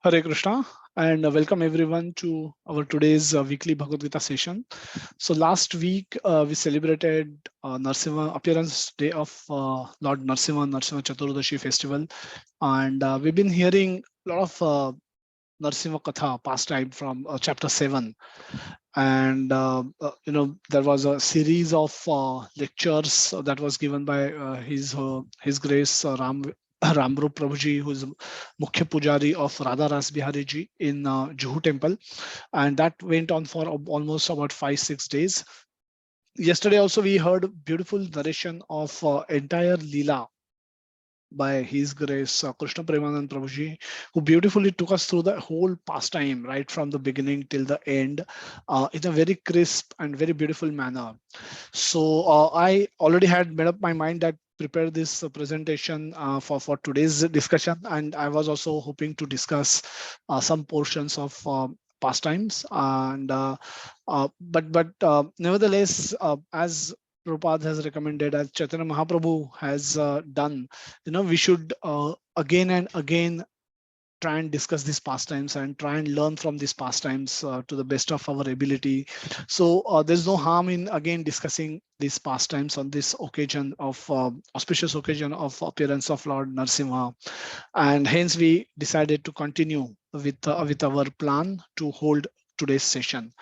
Hare Krishna and welcome everyone to our today's weekly Bhagavad Gita session. So last week we celebrated Narsimha appearance day of Lord Narsimha Chaturdashi festival, and we've been hearing a lot of Narsimha Katha pastime from chapter 7. And there was a series of lectures that was given by His Grace Ramrup Prabhuji, who is Mukhya Pujari of Radha Ras Bihari Ji in Juhu Temple, and that went on for almost about 5-6 days. Yesterday also we heard beautiful narration of entire Leela by His Grace Krishna Premanand Prabhuji, who beautifully took us through the whole pastime, right from the beginning till the end, in a very crisp and very beautiful manner. So I already had made up my mind that prepare this presentation for today's discussion, and I was also hoping to discuss some portions of pastimes and nevertheless, as Prabhupada has recommended, as Chaitanya Mahaprabhu has done, we should again and again try and discuss these pastimes and try and learn from these pastimes to the best of our ability. So there's no harm in again discussing these pastimes on this occasion of auspicious occasion of appearance of Lord Narsimha, and hence we decided to continue with our plan to hold today's session.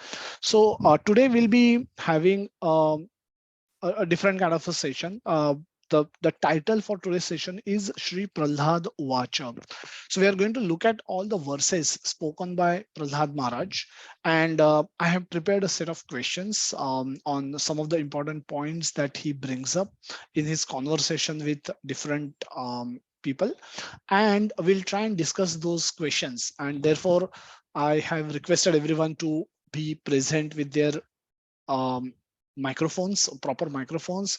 So today we'll be having a different kind of a session. The title for today's session is Shri Prahalad Uvacha. So we are going to look at all the verses spoken by Prahalad Maharaj, and I have prepared a set of questions on some of the important points that he brings up in his conversation with different people, and we'll try and discuss those questions. And therefore, I have requested everyone to be present with their um, microphones, proper microphones,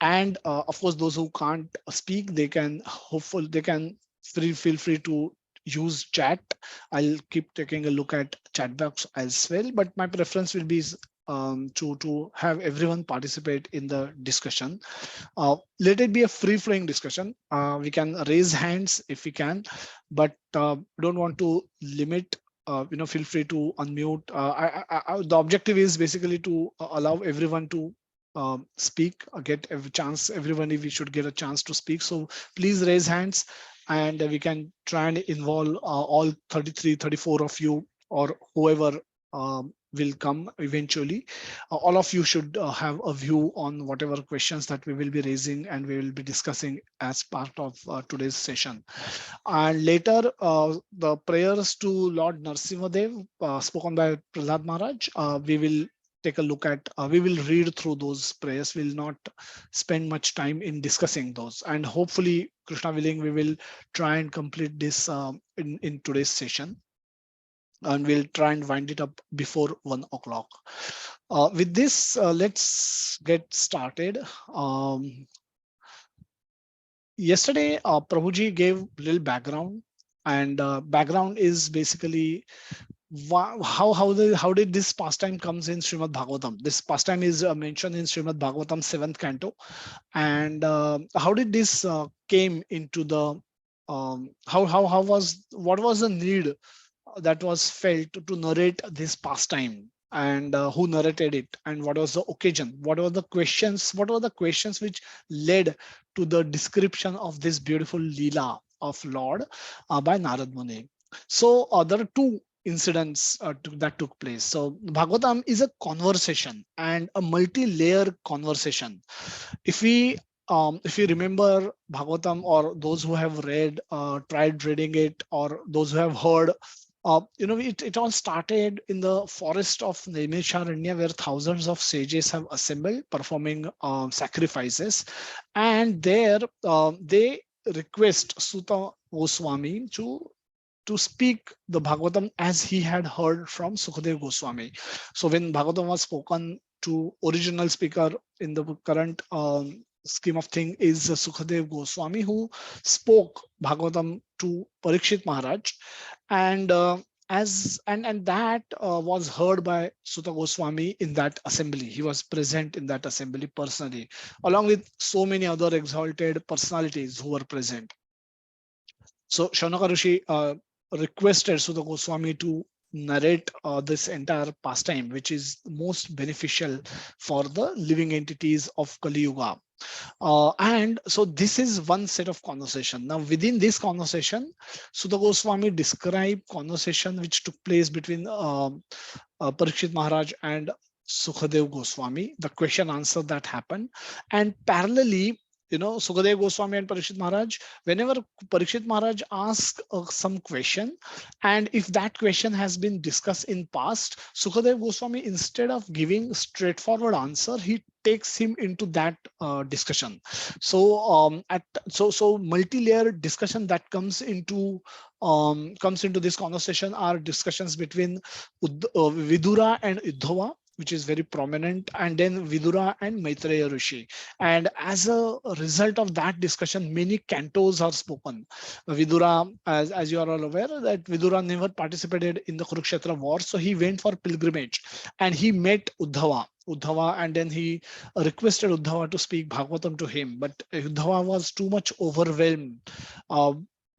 and of course those who can't speak, they can feel free to use chat. I'll keep taking a look at chat box as well, but my preference will be to have everyone participate in the discussion. Let it be a free flowing discussion. We can raise hands if we can, but don't want to limit. Feel free to unmute. The objective is basically to allow everyone to speak, get a chance. Everybody, we should get a chance to speak. So please raise hands, and we can try and involve all 33, 34 of you, or whoever will come eventually. All of you should have a view on whatever questions that we will be raising and we will be discussing as part of today's session. And later, the prayers to Lord Narsimhadev spoken by Prahalad Maharaj, we will take a look at, we will read through those prayers. We'll not spend much time in discussing those. And hopefully, Krishna willing, we will try and complete this in today's session. And we'll try and wind it up before 1 o'clock. With this, let's get started. Yesterday, Prabhuji gave little background, and background is basically how did this pastime comes in Srimad Bhagavatam. This pastime is mentioned in Srimad Bhagavatam 7th canto, and how did this came into the how was what was the need that was felt to narrate this pastime, and who narrated it, and what was the occasion, what were the questions which led to the description of this beautiful Leela of Lord by Narad Muni. So there are two incidents that took place. So Bhagavatam is a conversation and a multi-layer conversation. If you remember Bhagavatam, or those who have read, tried reading it, or those who have heard, it all started in the forest of Naimisharanya, where thousands of sages have assembled performing sacrifices. And there they request Suta Goswami to speak the Bhagavatam as he had heard from Sukadev Goswami. So when Bhagavatam was spoken to, original speaker in the current scheme of thing is Sukadev Goswami, who spoke Bhagavatam to Parikshit Maharaj, and that was heard by Suta Goswami in that assembly. He was present in that assembly personally, along with so many other exalted personalities who were present. So Shaunaka Rishi requested Sudha Goswami to narrate this entire pastime, which is most beneficial for the living entities of Kali Yuga. And so this is one set of conversation. Now within this conversation, Sudha Goswami described conversation which took place between Parikshit Maharaj and Sukhadev Goswami, the question answer that happened. And parallelly, Sukhadev Goswami and Parikshit Maharaj, whenever Parikshit Maharaj asks some question, and if that question has been discussed in past, Sukhadev Goswami, instead of giving straightforward answer, he takes him into that discussion. So multi-layered discussion that comes into this conversation are discussions between Vidura and Uddhava, which is very prominent, and then Vidura and Maitreya Rishi. And as a result of that discussion, many cantos are spoken. Vidura, as you are all aware, that Vidura never participated in the Kurukshetra war, so he went for pilgrimage and he met Uddhava, and then he requested Uddhava to speak Bhagavatam to him. But Uddhava was too much overwhelmed uh,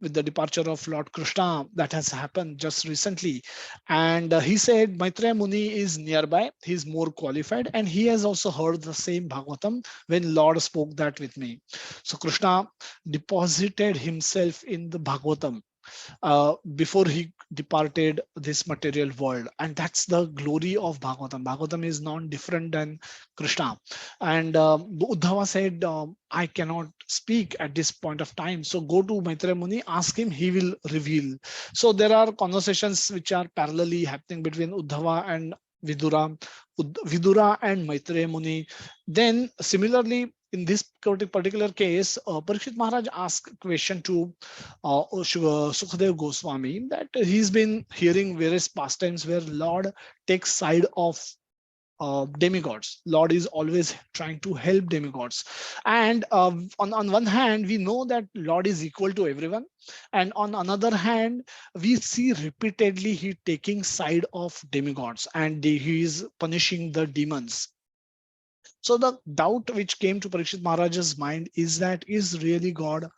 with the departure of Lord Krishna that has happened just recently. And he said, Maitreya Muni is nearby, he's more qualified, and he has also heard the same Bhagavatam when Lord spoke that with me. So Krishna deposited himself in the Bhagavatam before he departed this material world, and that's the glory of Bhagavatam is non-different than Krishna. And Uddhava said, I cannot speak at this point of time, so go to Maitreya Muni, ask him, he will reveal. So there are conversations which are parallelly happening between Uddhava and Vidura, Vidura and Maitreya Muni. Then similarly, in this particular case, Parikshit Maharaj asked a question to Sukhadev Goswami, that he's been hearing various pastimes where Lord takes side of demigods. Lord is always trying to help demigods. And on one hand, we know that Lord is equal to everyone. And on another hand, we see repeatedly he taking side of demigods, and he is punishing the demons. So the doubt which came to Parikshit Maharaj's mind is that, is really God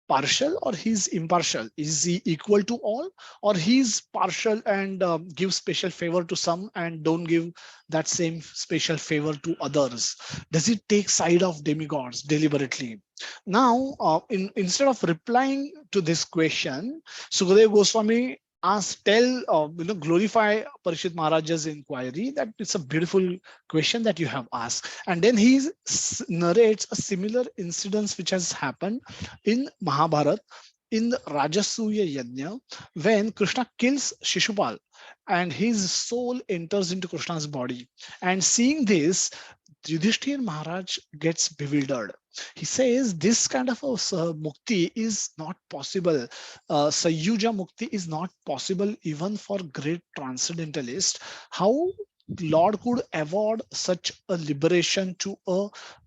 partial or he's impartial? Is he equal to all, or he's partial and gives special favor to some and don't give that same special favor to others? Does he take side of demigods deliberately? Now, instead of replying to this question, Sukadev Goswami glorify Parishit Maharaj's inquiry, that it's a beautiful question that you have asked. And then he narrates a similar incident which has happened in Mahabharata, in the Rajasuya Yajna, when Krishna kills Shishupal and his soul enters into Krishna's body. And seeing this, Yudhishthir Maharaj gets bewildered. He says this kind of a mukti is not possible. Sayuja mukti is not possible even for great transcendentalists. How Lord could award such a liberation to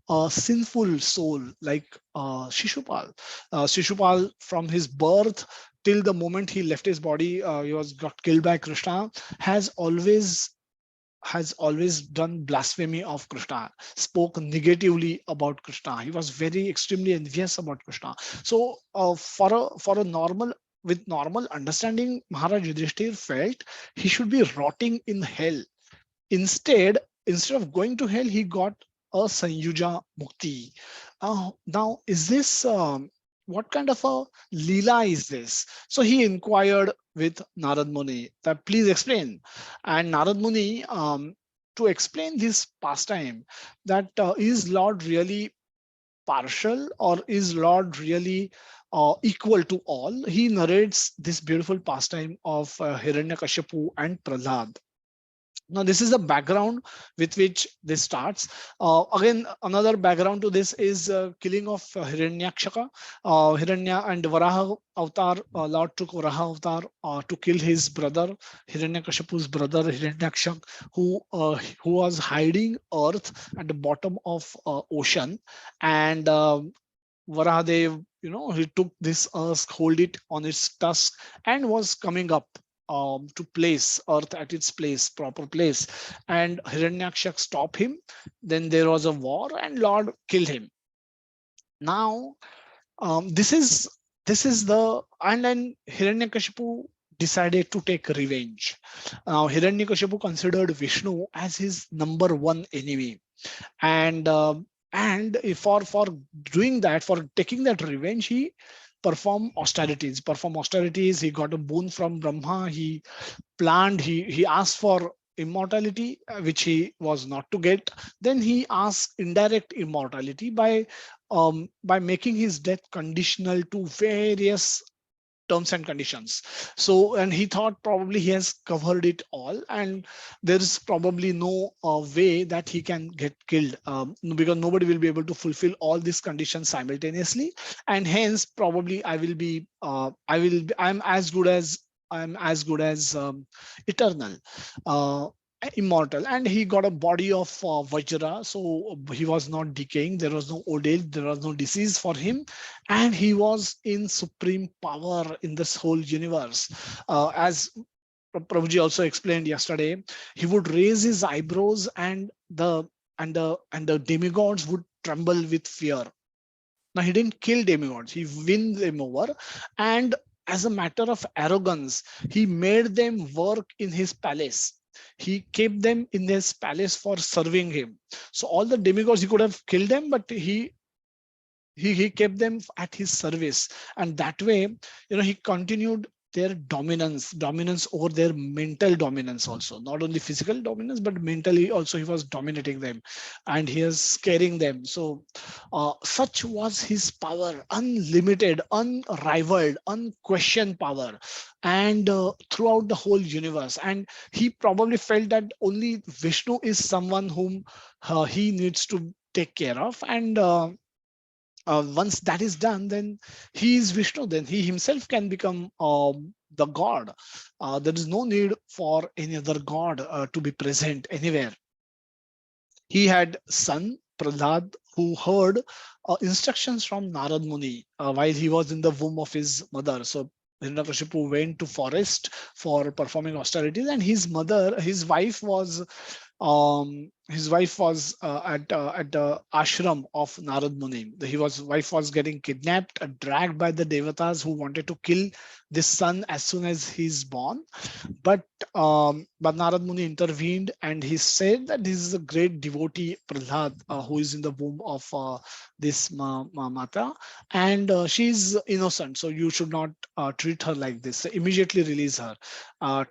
a sinful soul like Shishupal? Shishupal, from his birth till the moment he left his body, he was got killed by Krishna, has always done blasphemy of Krishna, spoke negatively about Krishna. He was very extremely envious about Krishna. So for a normal, with normal understanding, Maharaj Yudhishthir felt he should be rotting in hell. Instead, instead of going to hell, he got a Sanyuja Mukti. Now, is this what kind of a Leela is this? So he inquired with Narad Muni that please explain. And Narad Muni, to explain this pastime, that is Lord really partial or is Lord really equal to all? He narrates this beautiful pastime of Hiranyakashipu and Prahlad. Now, this is the background with which this starts. Again, another background to this is killing of Hiranyakshaka. Hiranya and Varaha avatar, Lord took Varaha avatar to kill his brother, Hiranyakashipu's brother, Hiranyakshak, who was hiding earth at the bottom of ocean. And Varahadev, he took this earth, hold it on its tusk, and was coming up to place earth at its place, proper place. And Hiranyakshak stopped him. Then there was a war and Lord killed him. Now, this is this is the and then Hiranyakashipu decided to take revenge. Now Hiranyakashipu considered Vishnu as his number one enemy, and for doing that, for taking that revenge, he perform austerities. He got a boon from Brahma. He asked for immortality, which he was not to get. Then he asked indirect immortality by making his death conditional to various terms and conditions. So, and he thought probably he has covered it all, and there is probably no way that he can get killed, because nobody will be able to fulfill all these conditions simultaneously, and hence probably I'm as good as eternal. Uh, Immortal, and he got a body of Vajra, so he was not decaying. There was no old age, there was no disease for him, and he was in supreme power in this whole universe. As Prabhuji also explained yesterday, he would raise his eyebrows, and the demigods would tremble with fear. Now he didn't kill demigods; he win them over, and as a matter of arrogance, he made them work in his palace. He kept them in his palace for serving him. So all the demigods, he could have killed them, but he kept them at his service, and that way, he continued their dominance over their mental dominance also, not only physical dominance, but mentally also he was dominating them, and he is scaring them. So such was his power, unlimited, unrivaled, unquestioned power, and throughout the whole universe. And he probably felt that only Vishnu is someone whom he needs to take care of, and once that is done, then he is Vishnu. Then he himself can become the god. There is no need for any other god to be present anywhere. He had son Prahlad, who heard instructions from Narad Muni while he was in the womb of his mother. So Hiranyakashipu went to forest for performing austerities, and his wife was at the ashram of Narad Muni. Wife was getting kidnapped, dragged by the devatas who wanted to kill this son as soon as he's born. But Narad Muni intervened, and he said that this is a great devotee, Prahlad, who is in the womb of this Mata, and she's innocent, so you should not treat her like this. So immediately release her.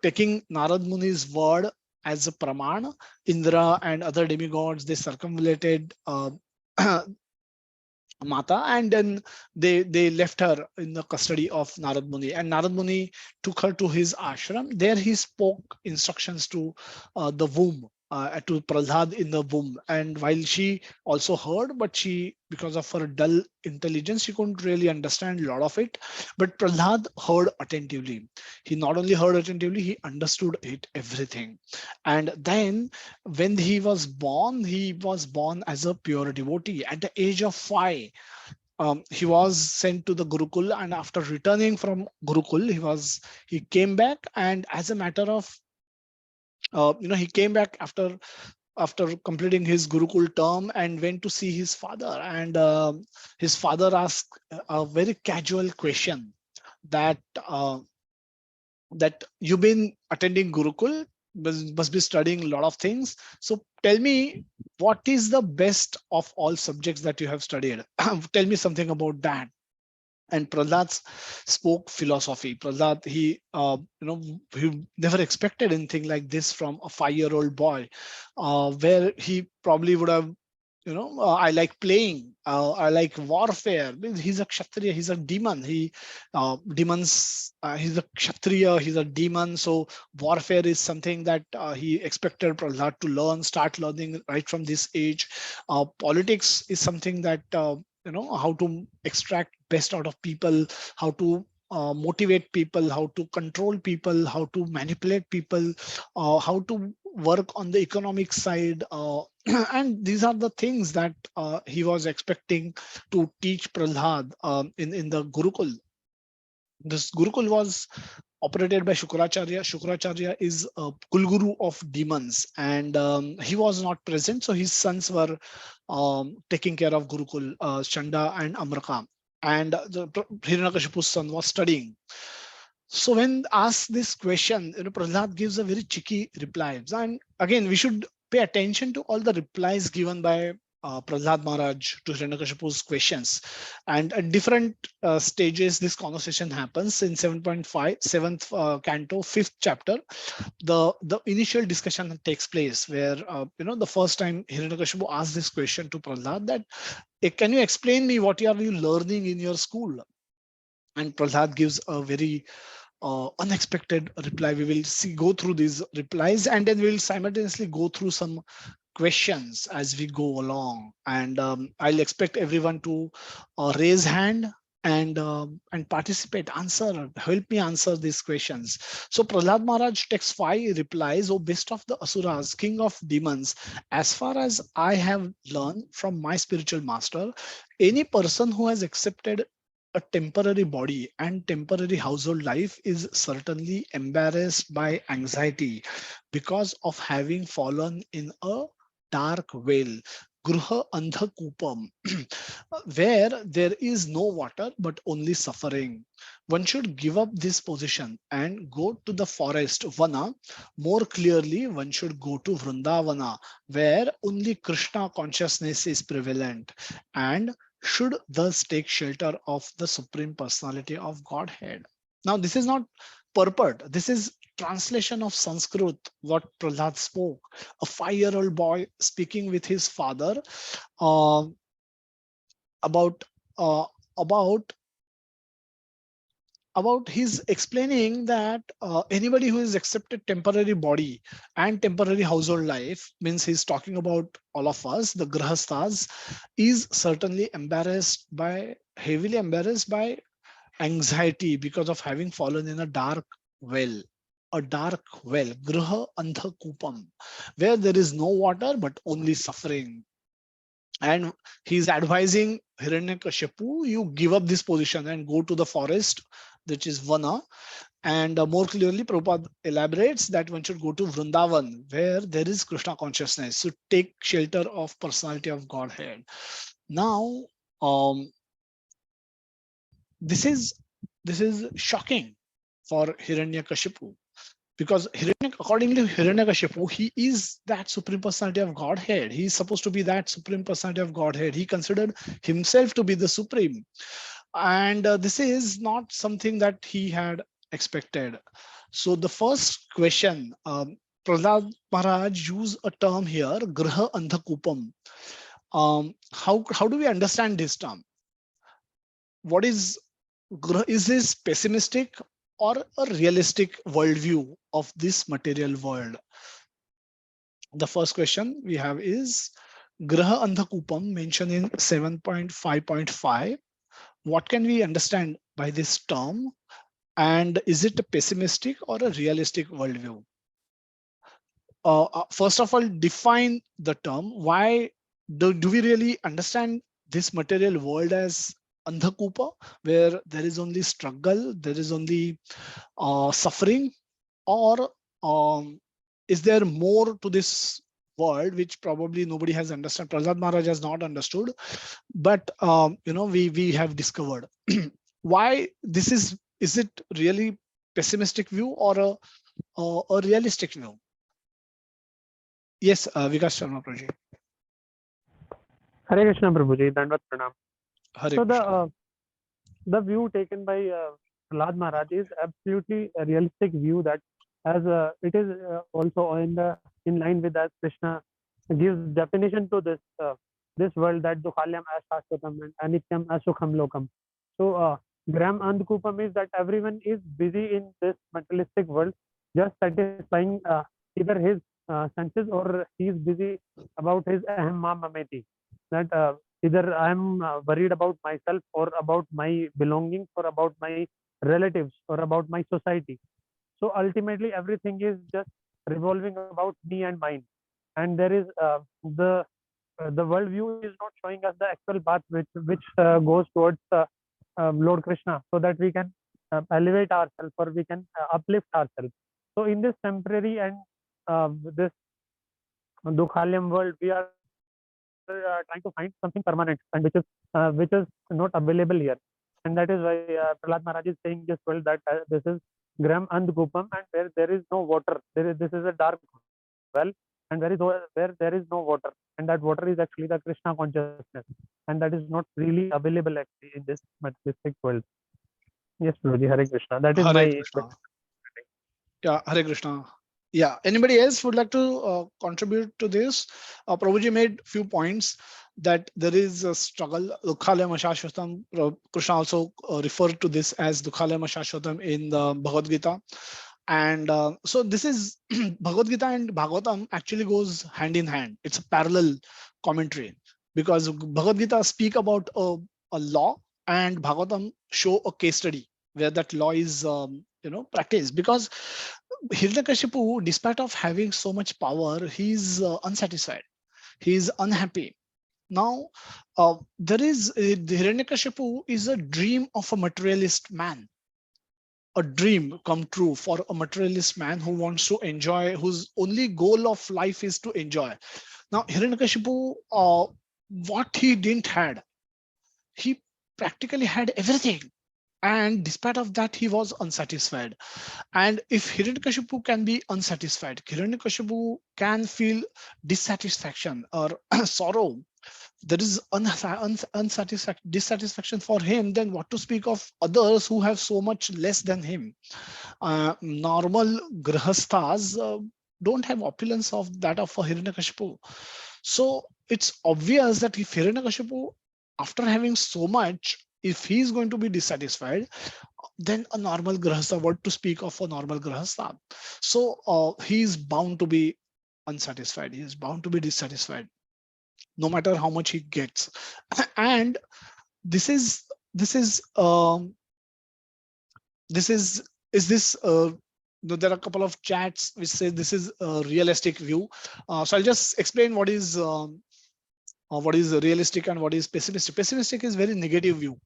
Taking Narad Muni's word as a praman, Indra and other demigods, they circumambulated Mata, and then they left her in the custody of Narad Muni, and Narad Muni took her to his ashram. There he spoke instructions to the womb, to Prahlad in the womb, and while she also heard, but she, because of her dull intelligence, she couldn't really understand a lot of it. But Prahlad heard attentively. He not only heard attentively, he understood it everything. And then when he was born as a pure devotee at the age of 5. He was sent to the Gurukul, and after returning from Gurukul, he came back, and as a matter of he came back after completing his Gurukul term, and went to see his father. And his father asked a very casual question, that that you've been attending Gurukul, must be studying a lot of things. So tell me, what is the best of all subjects that you have studied? Tell me something about that. And Prahlad spoke philosophy. Prahlad, he never expected anything like this from a 5-year-old boy, where he probably would have, I like playing, I like warfare. He's a kshatriya, he's a demon. He's a kshatriya, he's a demon. So warfare is something that he expected Prahlad to start learning right from this age. Politics is something that how to extract best out of people, how to motivate people, how to control people, how to manipulate people, how to work on the economic side, and these are the things that he was expecting to teach Prahlad in the Gurukul. This Gurukul was operated by Shukracharya. Shukracharya is a Kulguru of demons, and he was not present, so his sons were taking care of Gurukul, Chanda and Amraka. and Hiranyakashipu's son was studying. So when asked this question, Prahlad gives a very cheeky replies. And again, we should pay attention to all the replies given by Prahlad Maharaj to Hiranyakashipu's questions. And at different stages, this conversation happens in 7.5, 7th canto, 5th chapter. The initial discussion takes place where, the first time Hiranyakashipu asked this question to Prahlad that, can you explain me what are you learning in your school? And Prahlad gives a very unexpected reply. We will go through these replies, and then we'll simultaneously go through some questions as we go along. And I'll expect everyone to raise hand and participate, answer, help me answer these questions. So Prahlad Maharaj takes 5 replies. O best of the asuras, king of demons, as far as I have learned from my spiritual master, any person who has accepted a temporary body and temporary household life is certainly embarrassed by anxiety because of having fallen in a dark well, gruha andha kupam, where there is no water but only suffering. One should give up this position and go to the forest, Vana. More clearly, one should go to Vrindavana, where only Krishna consciousness is prevalent, and should thus take shelter of the Supreme Personality of Godhead. Now, this is not purport. This is translation of Sanskrit, what Prahlad spoke. A 5-year-old boy speaking with his father uh, about uh, about his explaining that anybody who is accepted temporary body and temporary household life, means he's talking about all of us, the grahasthas, is certainly heavily embarrassed by anxiety because of having fallen in a dark well. A dark well, griha andha kupam, where there is no water but only suffering. And he's advising Hiranyakashipu, you give up this position and go to the forest, which is Vana. And more clearly, Prabhupada elaborates that one should go to Vrindavan, where there is Krishna consciousness. So take shelter of personality of Godhead. Now, um, this is shocking for Hiranyakashipu, because according to Hiranyakashipu, he is that supreme personality of Godhead. He is supposed to be that supreme personality of Godhead. He considered himself to be the supreme, and this is not something that he had expected. So the first question, Prahlad Maharaj used a term here, Graha Andhakupam. How do we understand this term? What is this pessimistic or a realistic worldview of this material world? The first question we have is Graha Andhakupam mentioned in 7.5.5. What can we understand by this term? And is it a pessimistic or a realistic worldview? First of all, define the term. Why do we really understand this material world as Andhakupa, where there is only struggle, there is only suffering, or is there more to this world which probably nobody has understood? Prahlad Maharaj has not understood, but we have discovered. Why this is it really pessimistic view or a realistic view? Yes, Vikas Sharma Prabhuji. Hare Krishna Prabhuji, Dandavat Pranam. Hare So Krishna. the view taken by Prahlad Maharaj is absolutely a realistic view, that as it is also in line with as Krishna gives definition to this world, that Dukhalyam as Shashvatam and Anityam as Sukham Lokam. So Gram Andhkupam is that everyone is busy in this materialistic world, just satisfying either his senses, or he is busy about his aham ma mameti, that either I'm worried about myself or about my belongings or about my relatives or about my society. So ultimately, everything is just revolving about me and mine. And there is the worldview is not showing us the actual path which goes towards Lord Krishna, so that we can elevate ourselves or we can uplift ourselves. So in this temporary and this Dukhalyam world, we are trying to find something permanent, and which is not available here. and that is why Prahlad Maharaj is saying this well, that this is Gram and Gupam, and where there is no water, this is a dark well, and where there is no water, and that water is actually the Krishna consciousness, and that is not really available actually in this materialistic world. Yes, Prabhuji, Hare Krishna. That is my Hare Krishna. Yeah, Hare Krishna. Yeah, anybody else would like to contribute to this? Prabhuji made few points that there is a struggle. Dukhalaya Shashvatam. Krishna also referred to this as Dukhalaya Shashvatam in the Bhagavad Gita. And so this is Bhagavad Gita and Bhagavatam actually goes hand in hand. It's a parallel commentary because Bhagavad Gita speak about a law and Bhagavatam show a case study where that law is practiced. Because Hiranyakashipu, despite of having so much power, he's unsatisfied. He is unhappy. Now, there is Hiranyakashipu is a dream of a materialist man, a dream come true for a materialist man who wants to enjoy, whose only goal of life is to enjoy. Now, Hiranyakashipu, what he didn't had, he practically had everything, and despite of that, he was unsatisfied. And if Hiranyakashipu can be unsatisfied, Hiranyakashipu can feel dissatisfaction or sorrow. There is dissatisfaction for him. Then what to speak of others who have so much less than him? Normal grahasthas don't have opulence of that of a Hiranyakashipu. So it's obvious that if Hiranyakashipu, after having so much, if he is going to be dissatisfied, then a normal grahastha, what to speak of a normal grahastha? So he is bound to be unsatisfied. He is bound to be dissatisfied, no matter how much he gets. And this is this is this is this there are a couple of chats which say this is a realistic view. So I'll just explain what is realistic and what is pessimistic. Pessimistic is very negative view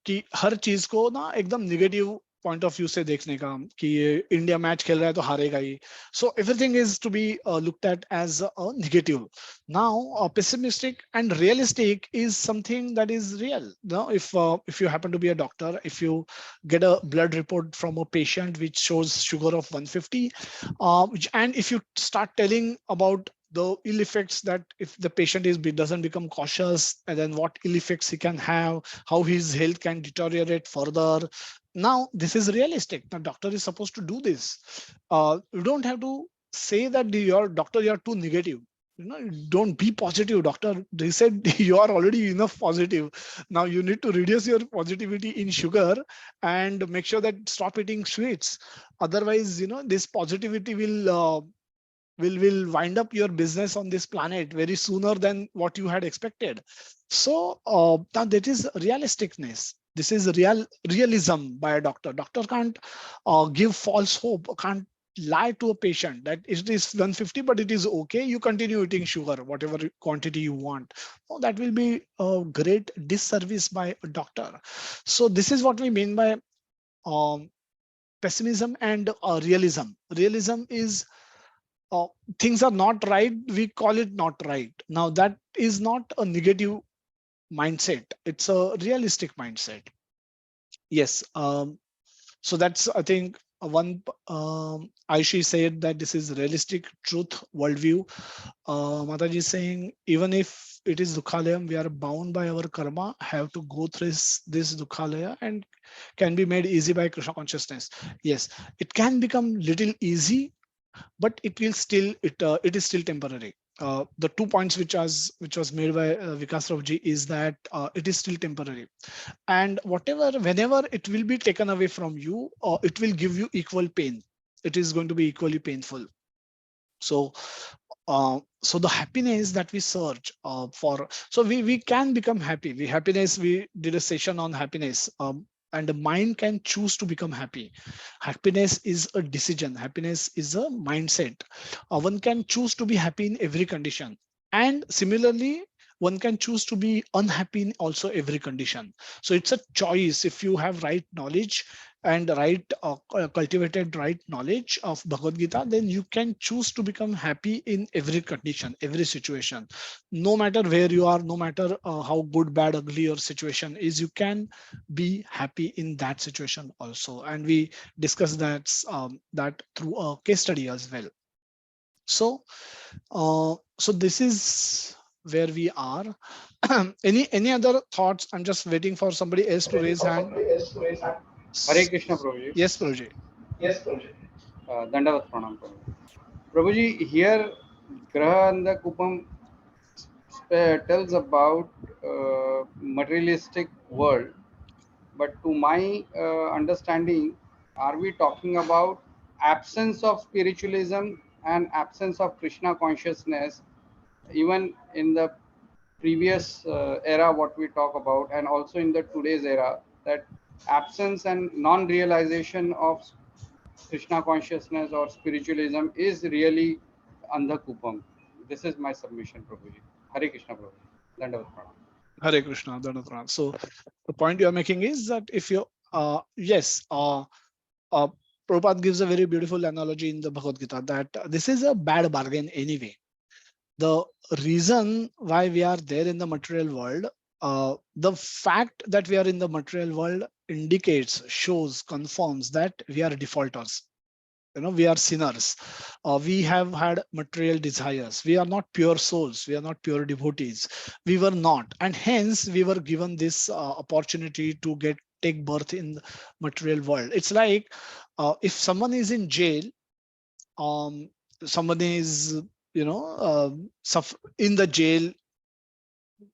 कि हर चीज को ना एकदम negative point of view से देखने का कि ये इंडिया मैच खेल रहा है तो हारेगा ही. So everything is to be looked at as a negative. Now pessimistic and realistic is something that is real. Now if you happen to be a doctor, if you get a blood report from a patient which shows sugar of 150, and if you start telling about the ill effects, that if the patient doesn't become cautious, and then what ill effects he can have, how his health can deteriorate further. Now this is realistic. The doctor is supposed to do this. You don't have to say that your doctor, you are too negative. Don't be positive, doctor. They said you are already enough positive. Now you need to reduce your positivity in sugar and make sure that stop eating sweets. Otherwise, this positivity will wind up your business on this planet very sooner than what you had expected. So now that is realisticness. This is realism by a doctor. Doctor can't give false hope, can't lie to a patient that it is 150 but it is okay, you continue eating sugar whatever quantity you want. Oh, that will be a great disservice by a doctor. So this is what we mean by um, pessimism and realism. Realism is uh, things are not right, we call it not right. Now that is not a negative mindset, it's a realistic mindset. Yes. So that's, I think, one. Aishi said that this is realistic truth worldview. Mataji is saying even if it is dukhalayam, we are bound by our karma, have to go through this dukhalaya, and can be made easy by Krishna consciousness. Yes, it can become little easy, but it is still temporary. The 2 points which was made by Vikas Ravji is that it is still temporary, and whenever it will be taken away from you, it will give you equal pain. It is going to be equally painful. So so the happiness that we search for, so we can become happy. We did a session on happiness, and the mind can choose to become happy. Happiness is a decision, happiness is a mindset. One can choose to be happy in every condition, and similarly one can choose to be unhappy in also every condition. So it's a choice. If you have right knowledge, and cultivated right knowledge of Bhagavad Gita, then you can choose to become happy in every condition, every situation, no matter where you are, no matter how good, bad, ugly your situation is, you can be happy in that situation also. And we discussed that through a case study as well. So so this is where we are. Any other thoughts? I'm just waiting for somebody else to raise hand. Hare Krishna, Prabhuji. Yes, Prabhuji. Dandavat Pranam, Prabhuji. Prabhuji, here Graha Kupam tells about materialistic world, but to my understanding, are we talking about absence of spiritualism and absence of Krishna consciousness, even in the previous era, what we talk about, and also in the today's era, that absence and non-realization of Krishna consciousness or spiritualism is really Andhakupam. This is my submission, Prabhuji. Hare Krishna, Prabhuji. Dandavat Pranam. Hare Krishna, Dhanatran. So the point you are making is that if you, yes, uh, Prabhupada gives a very beautiful analogy in the Bhagavad Gita that this is a bad bargain anyway. The reason why we are there in the material world, the fact that we are in the material world indicates, shows, confirms that we are defaulters. We are sinners. We have had material desires. We are not pure souls. We are not pure devotees. We were not, and hence we were given this opportunity to take birth in the material world. It's like if someone is in jail, um someone is in the jail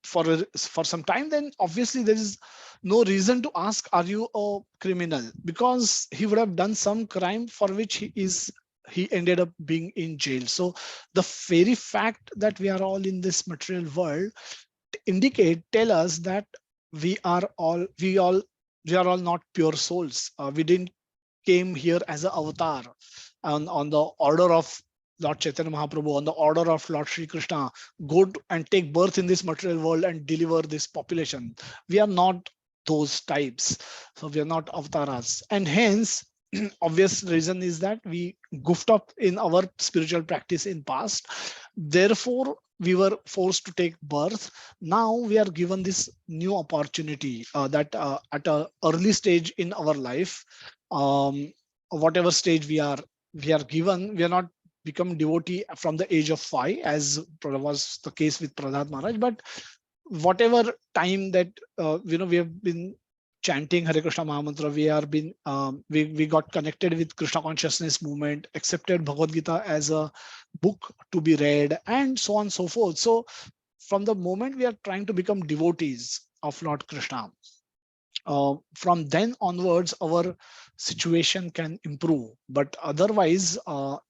for some time, then obviously there is no reason to ask, are you a criminal? Because he would have done some crime for which he ended up being in jail. So the very fact that we are all in this material world tell us that we are all we are all not pure souls. We didn't came here as an avatar on the order of Lord Chaitanya Mahaprabhu, on the order of Lord Shri Krishna, and take birth in this material world and deliver this population. We are not those types. So we are not avatars. And hence, obvious reason is that we goofed up in our spiritual practice in past. Therefore, we were forced to take birth. Now we are given this new opportunity that at a early stage in our life, um, whatever stage we are given, we are not become devotee from the age of 5 as was the case with Prahalad Maharaj, but whatever time that we have been chanting Hare Krishna Mahamantra, we got connected with Krishna consciousness movement, accepted Bhagavad Gita as a book to be read, and so on and so forth. So from the moment we are trying to become devotees of Lord Krishna, from then onwards our situation can improve. But otherwise,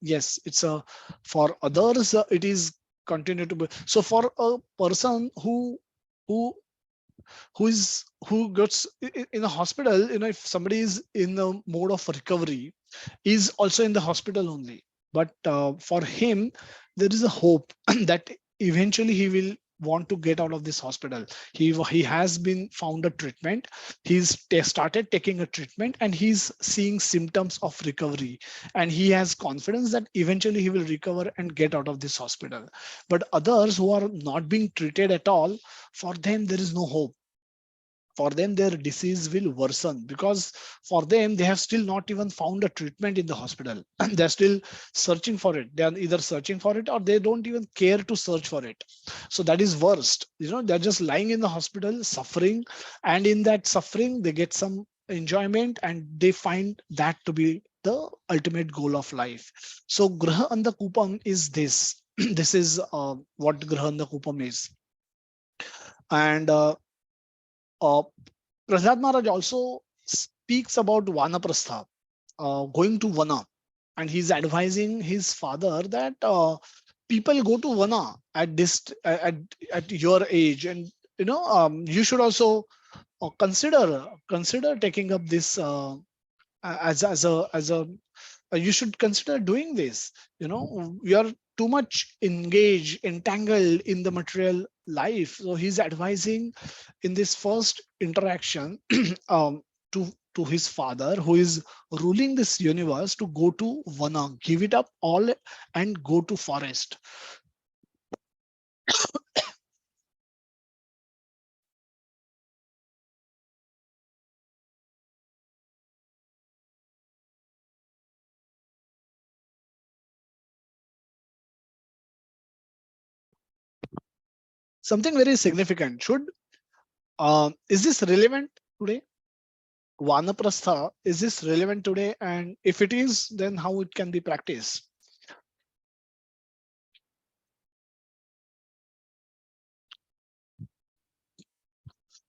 yes, it's a for others it is continue to be. So for a person who who gets in a hospital, if somebody is in the mode of recovery, is also in the hospital only, but for him there is a hope that eventually he will want to get out of this hospital. He has been found a treatment. Started taking a treatment and he's seeing symptoms of recovery, and he has confidence that eventually he will recover and get out of this hospital. But others who are not being treated at all, for them there is no hope. For them their disease will worsen, because for them they have still not even found a treatment in the hospital. They're still searching for it. They are either searching for it or they don't even care to search for it. So that is worst. They're just lying in the hospital suffering, and in that suffering they get some enjoyment and they find that to be the ultimate goal of life. So Graha Anda Kupam is this. This is what Graha Anda Kupam is. And uh, Prahlad Maharaj also speaks about Vanaprastha, going to Vana, and he's advising his father that people go to Vana at at your age, and you should also consider taking up this as a you should consider doing this. You are too much engaged, entangled in the material life. So he's advising in this first interaction, um, to to his father who is ruling this universe to go to Vana, give it up all and go to forest. Something very significant. Is this relevant today? Vanaprastha, is this relevant today? And if it is, then how it can be practiced?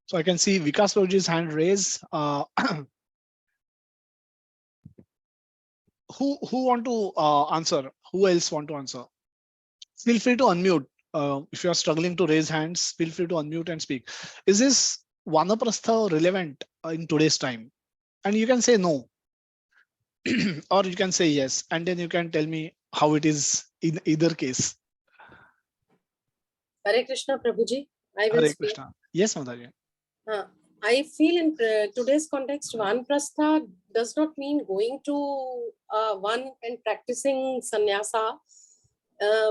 So I can see Vikas Prabhuji's hand raised. Who want to answer? Who else want to answer? Feel free to unmute. If you are struggling to raise hands, feel free to unmute and speak. Is this Vanaprastha relevant in today's time? And you can say no, or you can say yes, and then you can tell me how it is in either case. Hare Krishna, Prabhuji. I will Hare speak. Krishna. Yes, Mataji. I feel in today's context, Vanprastha does not mean going to one and practicing sannyasa,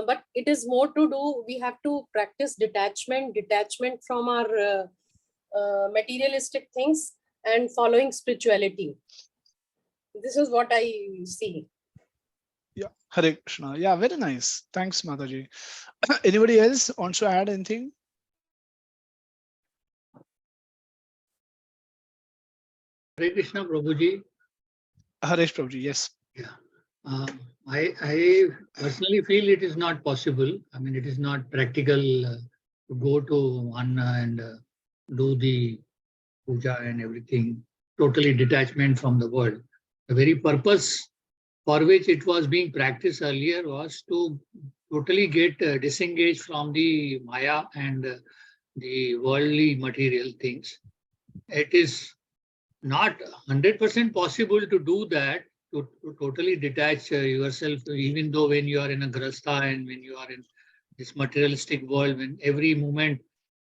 but it is more to do, we have to practice detachment from our materialistic things and following spirituality. This is what I see. Yeah, Hare Krishna. Yeah, very nice. Thanks, Mataji. Anybody else wants to add anything? Hare Krishna, Prabhuji. Harish Prabhuji, yes. Yeah. I personally feel it is not possible. I mean, it is not practical to go to one and do the puja and everything, totally detachment from the world. The very purpose for which it was being practiced earlier was to totally get disengaged from the Maya and the worldly material things. It is not 100% possible to do that, to totally detach yourself, even though when you are in a grasta and when you are in this materialistic world, when every moment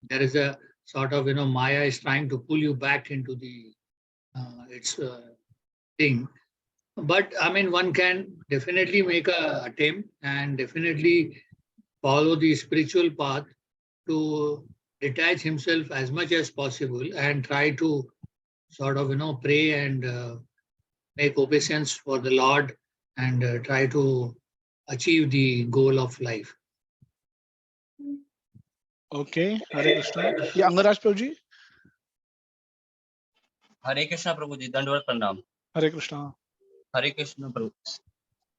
there is a sort of, Maya is trying to pull you back into the its thing. But I mean, one can definitely make a attempt and definitely follow the spiritual path to detach himself as much as possible and try to sort of, pray and make obeisance for the Lord and try to achieve the goal of life. Okay, Hare Krishna. Yeah, Angaraj Prabhuji. हरे कृष्णा प्रभु जी दंडवत प्रणाम Hare Krishna. Hare Krishna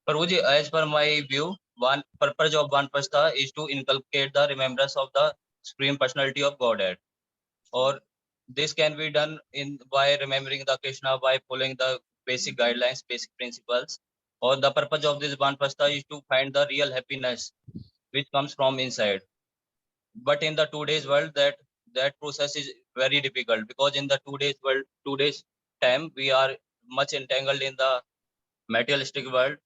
Prabhu ji as per my view one purpose of one pastha is to inculcate the remembrance of the supreme personality of Godhead, or this can be done in by remembering the Krishna, by following the basic guidelines, basic principles, or the purpose of this one pastha is to find the real happiness which comes from inside. But in the today's world that process is very difficult, because in the today's time we are much entangled in the materialistic world.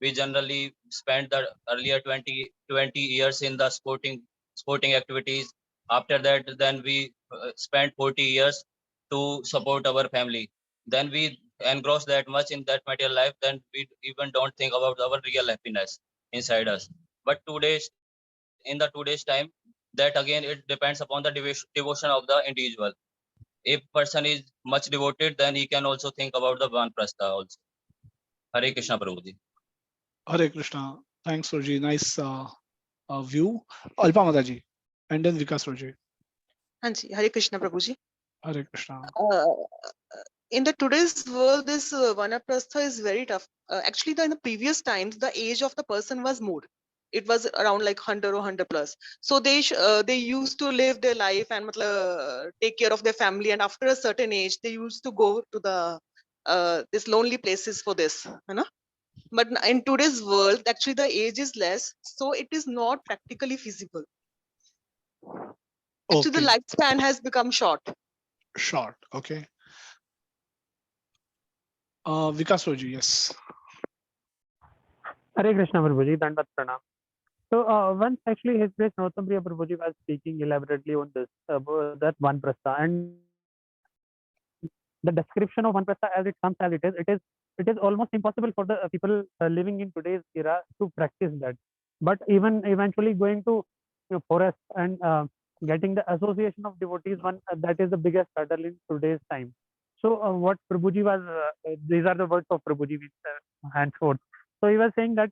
We generally spend the earlier 20 years in the sporting activities. After that, then we spend 40 years to support our family. Then we engross that much in that material life, then we even don't think about our real happiness inside us. But in the today's time, that again it depends upon the devotion of the individual. If person is much devoted, then he can also think about the Vanprastha also. Hare Krishna Prabhuji. Hare Krishna. Thanks, Prabhuji. Nice view. Alpa Mataji. And then Vikas Prabhuji. हाँ जी हरे कृष्णा प्रभु जी Hare Krishna. In the today's world this vanaprastha is very tough. Actually in the previous times the age of the person was more, it was around like 100 or 100 plus, so they used to live their life and take care of their family, and after a certain age they used to go to the this lonely places for this, you know. But in today's world actually the age is less, so it is not practically feasible. Actually the Okay. lifespan has become short. Short. Okay. Vikas Prabhuji, yes. Hare Krishna Prabhuji, Dandat Pranam. So once actually His Grace Nautam Priya Prabhuji was speaking elaborately on this, that one prastha, and the description of vanaprastha as it comes as it is almost impossible for the people living in today's era to practice that. But even eventually going to forest and getting the association of devotees, one that is the biggest hurdle in today's time. So what Prabhuji was, these are the words of Prabhuji with henceforth. So he was saying that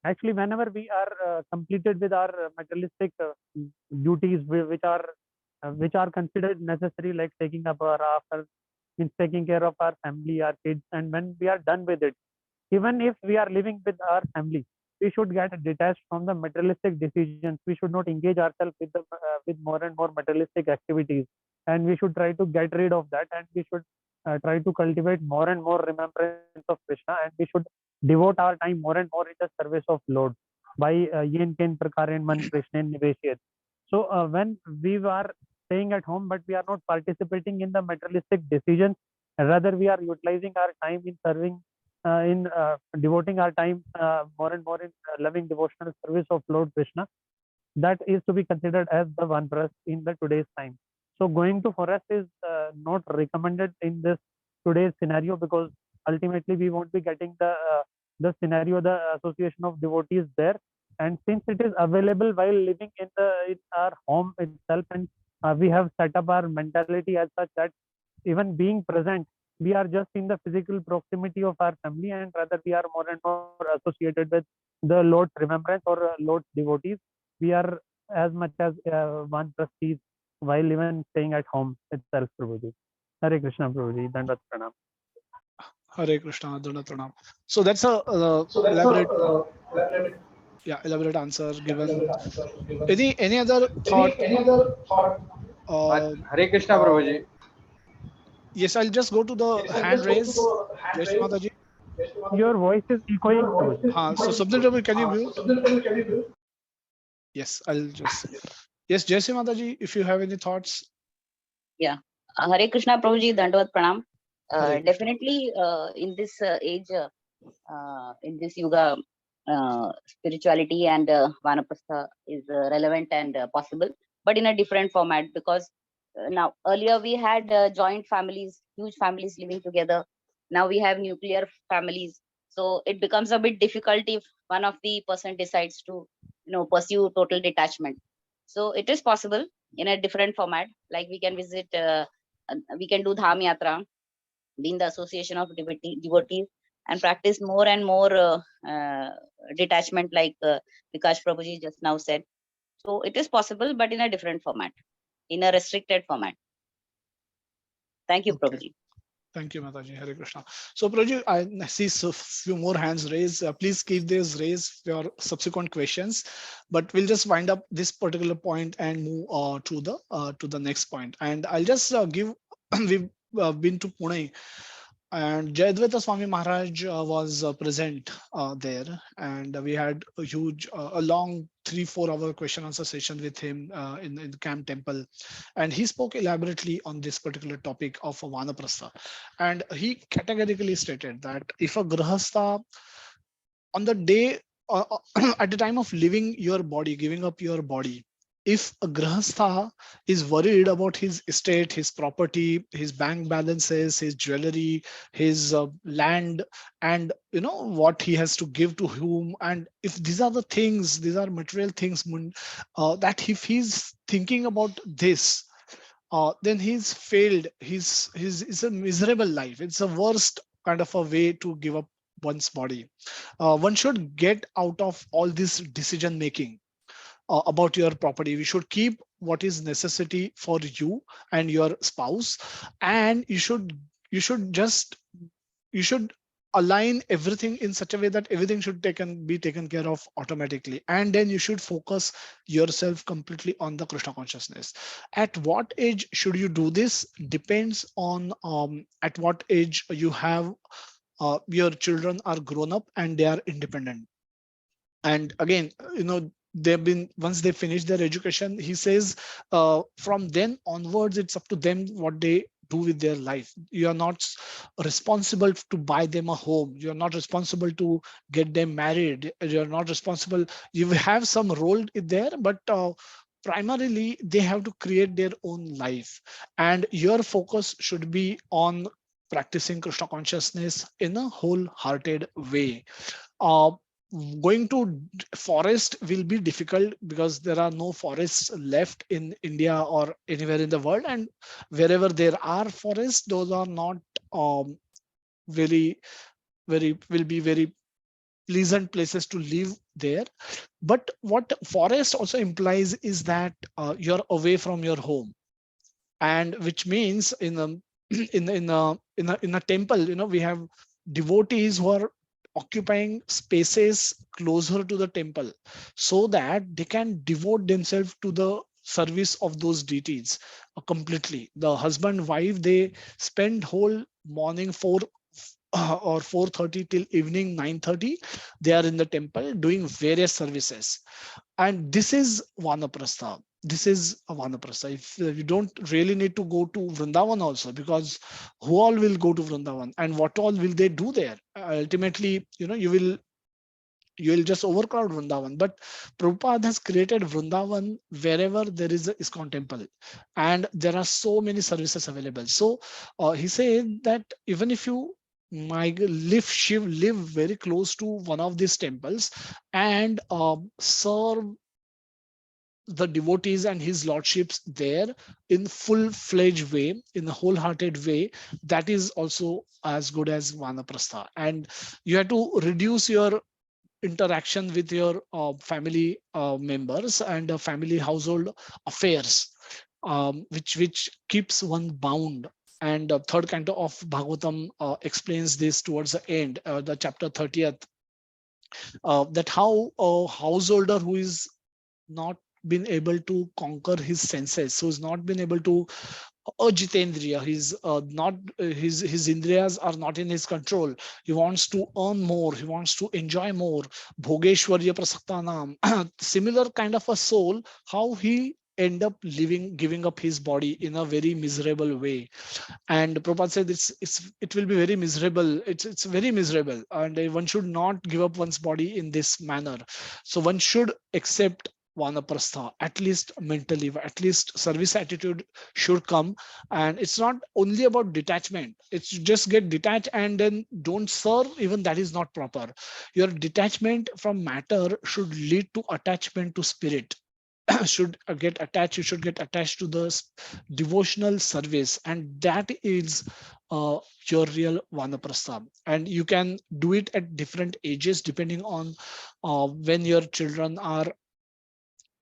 actually whenever we are completed with our materialistic duties which are considered necessary, like taking up our after means taking care of our family, our kids, and when we are done with it, even if we are living with our family, we should get detached from the materialistic decisions. We should not engage ourselves with with more and more materialistic activities, and we should try to get rid of that, and we should try to cultivate more and more remembrance of Krishna, and we should devote our time more and more in the service of Lord by yen ken prakaren man Krishna niveshyat. So when we are staying at home, but we are not participating in the materialistic decisions, rather we are utilizing our time in serving, in devoting our time more and more in loving devotional service of Lord Krishna, that is to be considered as the vanprasth in the today's time. So going to forest is not recommended in this today's scenario, because ultimately we won't be getting the scenario, the association of devotees there. And since it is available while living in our home itself, and we have set up our mentality as such that even being present, we are just in the physical proximity of our family, and rather we are more and more associated with the Lord's remembrance or Lord's devotees. We are as much as one trustees while even staying at home itself, Prabhuji. Hare Krishna, Prabhuji. Dandavat pranam. Hare Krishna, Dana Pranam. So that's a elaborate, elaborate answer given. Any other thought? Hare Krishna, Prabhuji. Yes, I'll just go to the hand raise. Jai Shri Mataji. Your voice is echoing, Prabhuji. So Subdip Prabhu, can you mute? Yes, I'll just. Yes, Jai Shri Mataji, if you have any thoughts. Yeah. Hare Krishna, Prabhuji, Dandavat Pranam. Hare Krishna. Definitely, in this age, in this yuga, spirituality and vanaprastha is relevant and possible, but in a different format, because now earlier we had joint families, huge families living together. Now we have nuclear families, so it becomes a bit difficult if one of the person decides to pursue total detachment. So it is possible in a different format, like we can visit, we can do dham yatra, be in the association of devotees, and practice more and more detachment, like Vikash Prabhuji just now said. So it is possible, but in a different format, in a restricted format. Thank you, Okay. Prabhuji. Thank you, Mataji. Hare Krishna. So, Prabhuji, I see a few more hands raised. Please keep these raised for your subsequent questions. But we'll just wind up this particular point and move to the next point. And I'll just give. We've been to Pune, and Jayadvaita Swami Maharaj was present there, and we had a huge, a long 3-4 hour question answer session with him in the camp temple, and he spoke elaborately on this particular topic of a vanaprastha, and he categorically stated that if a grahastha on the day at the time of leaving your body, giving up your body, if a grahastha is worried about his estate, his property, his bank balances, his jewelry, his land, and what he has to give to whom, and if these are the things, these are material things, that if he's thinking about this, then he's failed. It's a miserable life. It's the worst kind of a way to give up one's body. One should get out of all this decision making about your property. We should keep what is necessity for you and your spouse, and you should align everything in such a way that everything should be taken care of automatically, and then you should focus yourself completely on the Krishna consciousness. At what age should you do this depends on at what age you have your children are grown up and they are independent. And again, they've been, once they finish their education, he says, from then onwards it's up to them what they do with their life. You are not responsible to buy them a home. You're not responsible to get them married. You're not responsible. You have some role in there, but primarily they have to create their own life, and your focus should be on practicing Krishna consciousness in a wholehearted way. Uh, Going to forest will be difficult because there are no forests left in India or anywhere in the world, and wherever there are forests, those are not um, very will be very pleasant places to live there. But what forest also implies is that you're away from your home, and which means in a in a temple, we have devotees who are occupying spaces closer to the temple so that they can devote themselves to the service of those deities completely. The husband wife, they spend whole morning 4 or 4:30 till evening 9:30, they are in the temple doing various services. And this is vanaprastha. This is a vanaprastha. If you don't really need to go to Vrindavan also, because who all will go to Vrindavan and what all will they do there? Ultimately, you will just overcrowd Vrindavan. But Prabhupada has created Vrindavan wherever there is a ISKCON temple, and there are so many services available. So he said that even if you might live very close to one of these temples and serve the devotees and his lordships there in full-fledged way, in a wholehearted way, that is also as good as vanaprastha. And you have to reduce your interaction with your family members and family household affairs, which keeps one bound. And third canto of Bhagavatam explains this towards the end, the chapter 30th, that how a householder who is not been able to conquer his senses, so he's not been able to Jitendriya, he's not his indriyas are not in his control. He wants to earn more, he wants to enjoy more. Bhogeshwarya prasaktanam. Similar kind of a soul, how he end up living, giving up his body in a very miserable way. And Prabhupada said it will be very miserable. It's very miserable, and one should not give up one's body in this manner. So one should accept vanaprastha, at least mentally, at least service attitude should come. And it's not only about detachment. It's just get detached and then don't serve, even that is not proper. Your detachment from matter should lead to attachment to spirit. Should get attached, you should get attached to the devotional service, and that is your real vanaprastha. And you can do it at different ages depending on when your children are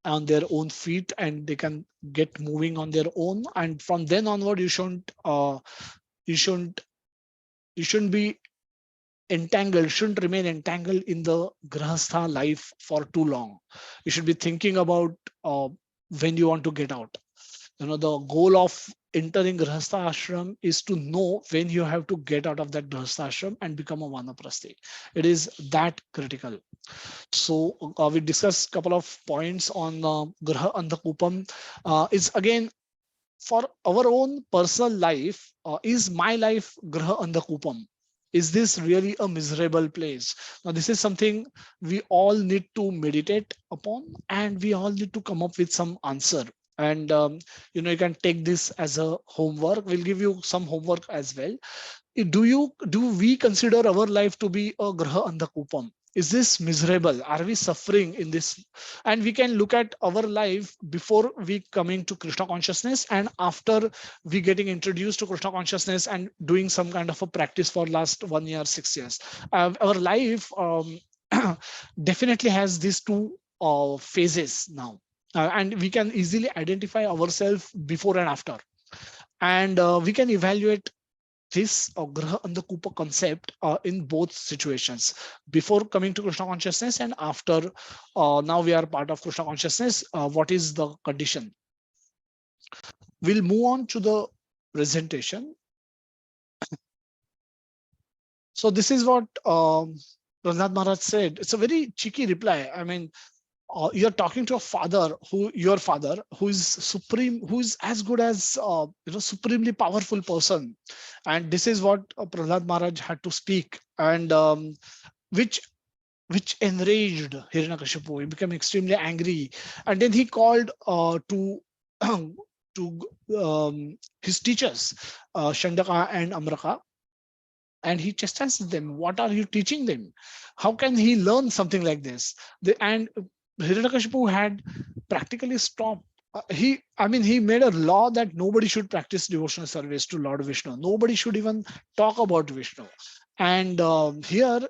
on their own feet and they can get moving on their own. And from then onward, you shouldn't you shouldn't be entangled, shouldn't remain entangled in the grahastha life for too long. You should be thinking about when you want to get out. The goal of entering grahastha ashram is to know when you have to get out of that grahastha ashram and become a vanaprasthi. It is that critical. So we discussed a couple of points on graha andhakupam. It's again for our own personal life. Is my life graha andhakupam? Is this really a miserable place? Now, this is something we all need to meditate upon, and we all need to come up with some answer. And you can take this as a homework. We'll give you some homework as well. Do we consider our life to be a graha andhakupam? Is this miserable? Are we suffering in this? And we can look at our life before we coming to Krishna consciousness and after we getting introduced to Krishna consciousness and doing some kind of a practice for last 1 year, 6 years. Our life definitely has these two phases now. And we can easily identify ourselves before and after. And we can evaluate this graha andhakupa concept in both situations, before coming to Krishna consciousness and after now we are part of Krishna consciousness. What is the condition? We'll move on to the presentation. So this is what Prahalad Maharaj said. It's a very cheeky reply. I mean, you're talking to a father, your father, who is supreme, who is as good as supremely powerful person. And this is what Prahalad Maharaj had to speak, and which enraged Hiranyakashipu. He became extremely angry, and then he called to to his teachers, Shandaka and Amraka, and he chastises them. What are you teaching them? How can he learn something like this? And Hiranyakashipu had practically stopped. He made a law that nobody should practice devotional service to Lord Vishnu. Nobody should even talk about Vishnu. And here,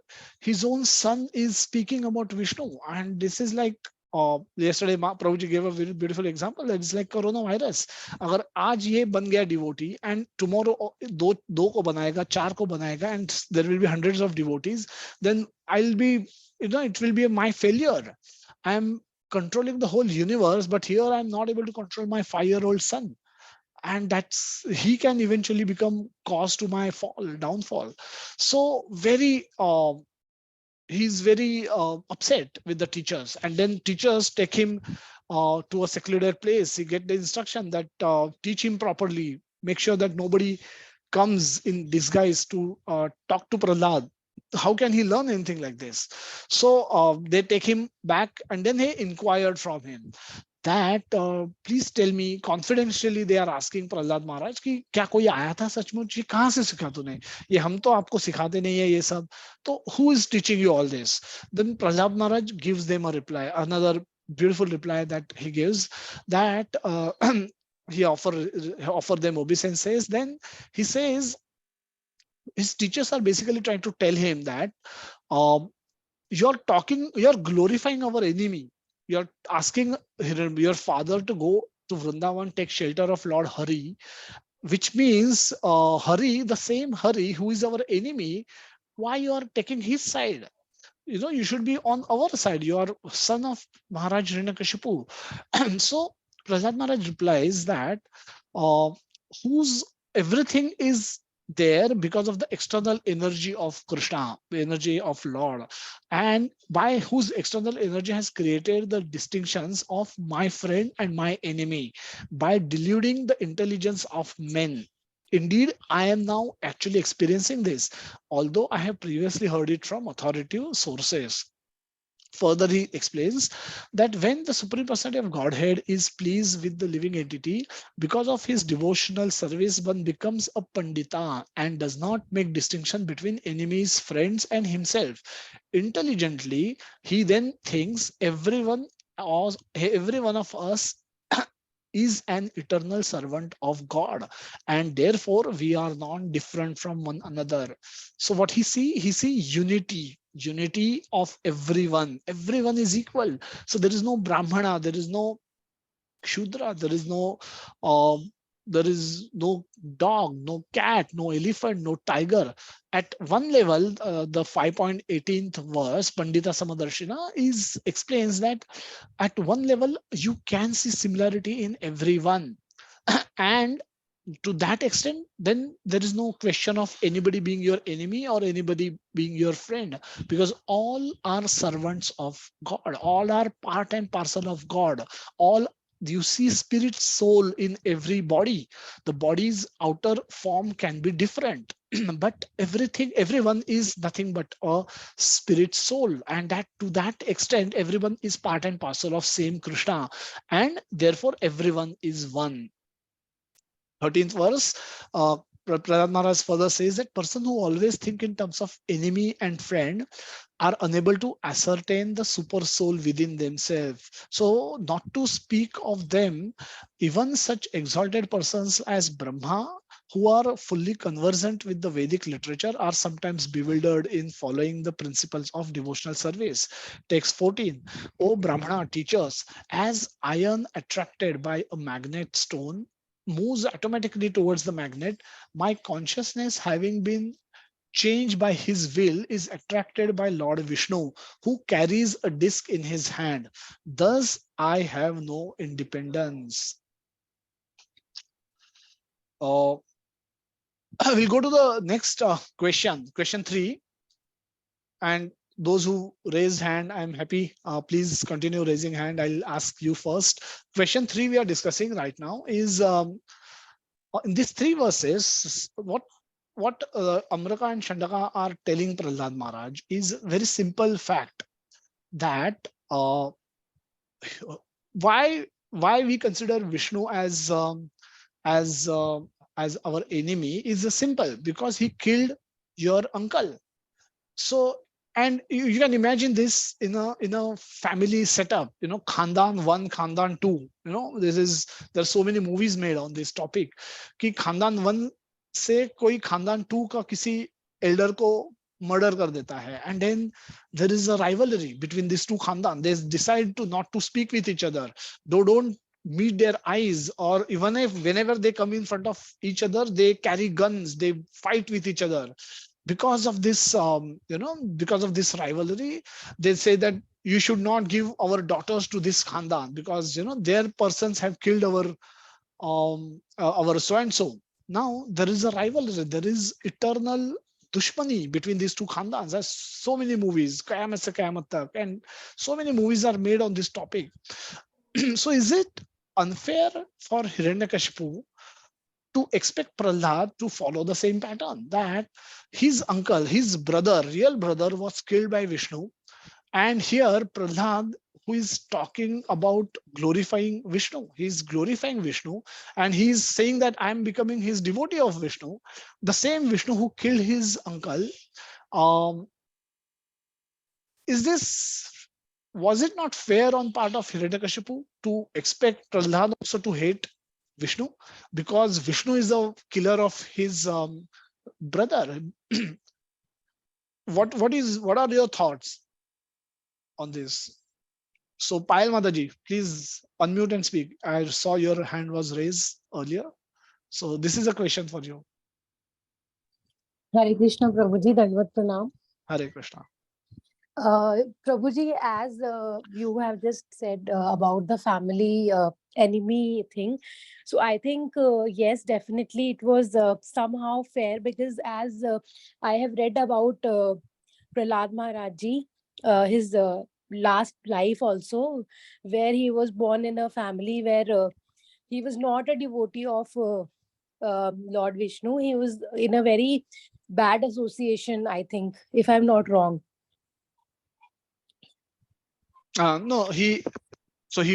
his own son is speaking about Vishnu, and this is like yesterday Prabhuji gave a very beautiful example. That is like coronavirus. अगर आज ये बन गया devotee and tomorrow दो को बनाएगा, चार को बनाएगा, and there will be hundreds of devotees, then I'll be, it will be my failure. I'm controlling the whole universe, but here I'm not able to control my 5-year-old son, and he can eventually become cause to my downfall. So he's very upset with the teachers, and then teachers take him to a secluded place. He get the instruction that teach him properly, make sure that nobody comes in disguise to talk to Prahlad. How can he learn anything like this? So they take him back, and then they inquired from him that please tell me confidentially. They are asking Prahlad Maharaj कि क्या कोई आया था सचमुच? ये कहाँ से सीखा तूने? ये हम तो आपको सिखाते नहीं है ये सब. तो who is teaching you all this? Then Prahlad Maharaj gives them a reply, another beautiful reply that he gives, that he offer them obeisances. Then he says his teachers are basically trying to tell him that um, you're glorifying our enemy. You're asking your father to go to Vrindavan, take shelter of Lord Hari, which means Hari, the same Hari who is our enemy. Why you are taking his side? You should be on our side. You are son of Maharaj Hiranyakashipu. So Prahlad Maharaj replies that uh, whose everything is there because of the external energy of Krishna, the energy of Lord, and by whose external energy has created the distinctions of my friend and my enemy by deluding the intelligence of men. Indeed, I am now actually experiencing this, although I have previously heard it from authoritative sources. Further, he explains that when the Supreme Personality of Godhead is pleased with the living entity, because of his devotional service, one becomes a Pandita and does not make distinction between enemies, friends, and himself. Intelligently, he then thinks every one of us is an eternal servant of God, and therefore we are not different from one another. So what he see unity of everyone. Everyone is equal. So there is no Brahmana, there is no Shudra, um, there is no dog, no cat, no elephant, no tiger. At one level, the 5.18th verse, Pandita Samadarshina, explains that at one level you can see similarity in everyone. And to that extent, then there is no question of anybody being your enemy or anybody being your friend, because all are servants of God, all are part and parcel of God. All, you see spirit soul in every body. The body's outer form can be different, but everyone is nothing but a spirit soul, and that to that extent everyone is part and parcel of same Krishna, and therefore everyone is one. 13th verse, Prahlad Maharaj further says that person who always think in terms of enemy and friend are unable to ascertain the super soul within themselves. So not to speak of them, even such exalted persons as Brahma, who are fully conversant with the Vedic literature, are sometimes bewildered in following the principles of devotional service. Text 14. O Brahmana teachers, as iron attracted by a magnet stone moves automatically towards the magnet, my consciousness, having been changed by his will, is attracted by Lord Vishnu, who carries a disc in his hand. Thus, I have no independence. Uh, we'll go to the next question, question 3. And those who raised hand, I'm happy. Please continue raising hand. I'll ask you first. Question 3 we are discussing right now is in these 3 verses, what Amraka and Chandaka are telling Prahlad Maharaj is very simple fact that why we consider Vishnu as as our enemy is simple, because he killed your uncle. So, and you can imagine this in a family setup, Khandan 1, Khandan 2. There's so many movies made on this topic कि खानदान 1 से कोई खानदान 2 का किसी elder को murder कर देता है, and then there is a rivalry between these two khandan. They decide to not to speak with each other. They don't meet their eyes, or even if whenever they come in front of each other, they carry guns, they fight with each other. Because of this, because of this rivalry, they say that you should not give our daughters to this khandan, because their persons have killed our so and so. Now there is a rivalry, there is eternal dushmani between these two khandans. There's so many movies, Qayamat se Qayamat tak, and so many movies are made on this topic. So is it unfair for Hiranyakashipu to expect Prahlad to follow the same pattern, that his uncle, his brother, real brother, was killed by Vishnu, and here Prahlad, who is talking about glorifying Vishnu, he's glorifying Vishnu, and he's saying that I'm becoming his devotee of Vishnu, the same Vishnu who killed his uncle. Was it not fair on part of Hiranyakashipu to expect Prahlad also to hate Vishnu, because Vishnu is the killer of his brother? What are your thoughts on this? So Payal Mataji, please unmute and speak. I saw your hand was raised earlier. So this is a question for you. Hare Krishna, Prabhuji, Dandavat Pranam. Hare Krishna. Prabhuji, as you have just said about the family enemy thing, so I think yes, definitely it was somehow fair, because as I have read about Prahalad Maharaj ji, his last life also, where he was born in a family where he was not a devotee of Lord Vishnu. He was in a very bad association, I think, if I'm not wrong. No, he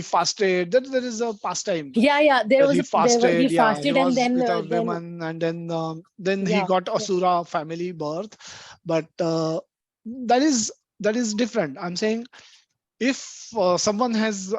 fasted. There is a pastime. Yeah. He fasted. He Yeah, fasted, he and was with a then woman, and then he yeah. got Asura family birth. But that is different. I'm saying, if someone has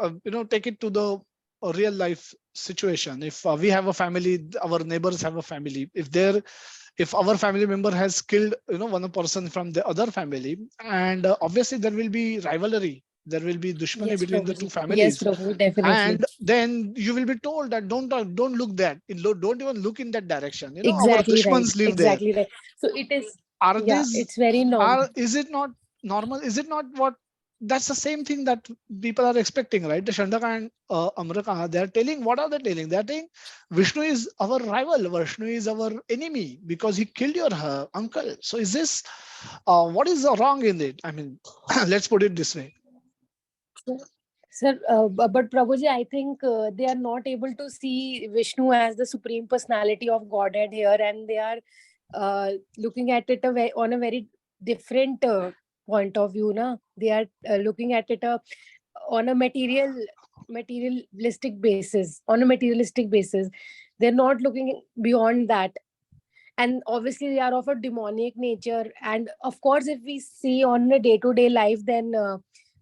take it to the real life situation. If we have a family, our neighbors have a family. If our family member has killed one person from the other family, and obviously there will be rivalry, there will be dushmani Yes, between the two Prabhuji. Yes, families, Prabhu, definitely. and then you will be told that don't look that, don't even look in that direction. Our Exactly right. dushmans live there. Exactly right. So it is, Are yeah, these it's very normal. is it not normal? Is it not what? That's the same thing that people are expecting, right? The Chandaka and Amraka, they're telling, what are they telling? They're saying Vishnu is our rival, Vishnu is our enemy because he killed your uncle. So is this, what is wrong in it? I mean, let's put it this way. Sir, but Prabhuji, I think they are not able to see Vishnu as the supreme personality of Godhead here, and they are looking at it on a very different point of view. Na? They are looking at it on a materialistic basis. On a materialistic basis, they're not looking beyond that. And obviously they are of a demonic nature, and of course if we see on a day-to-day life, then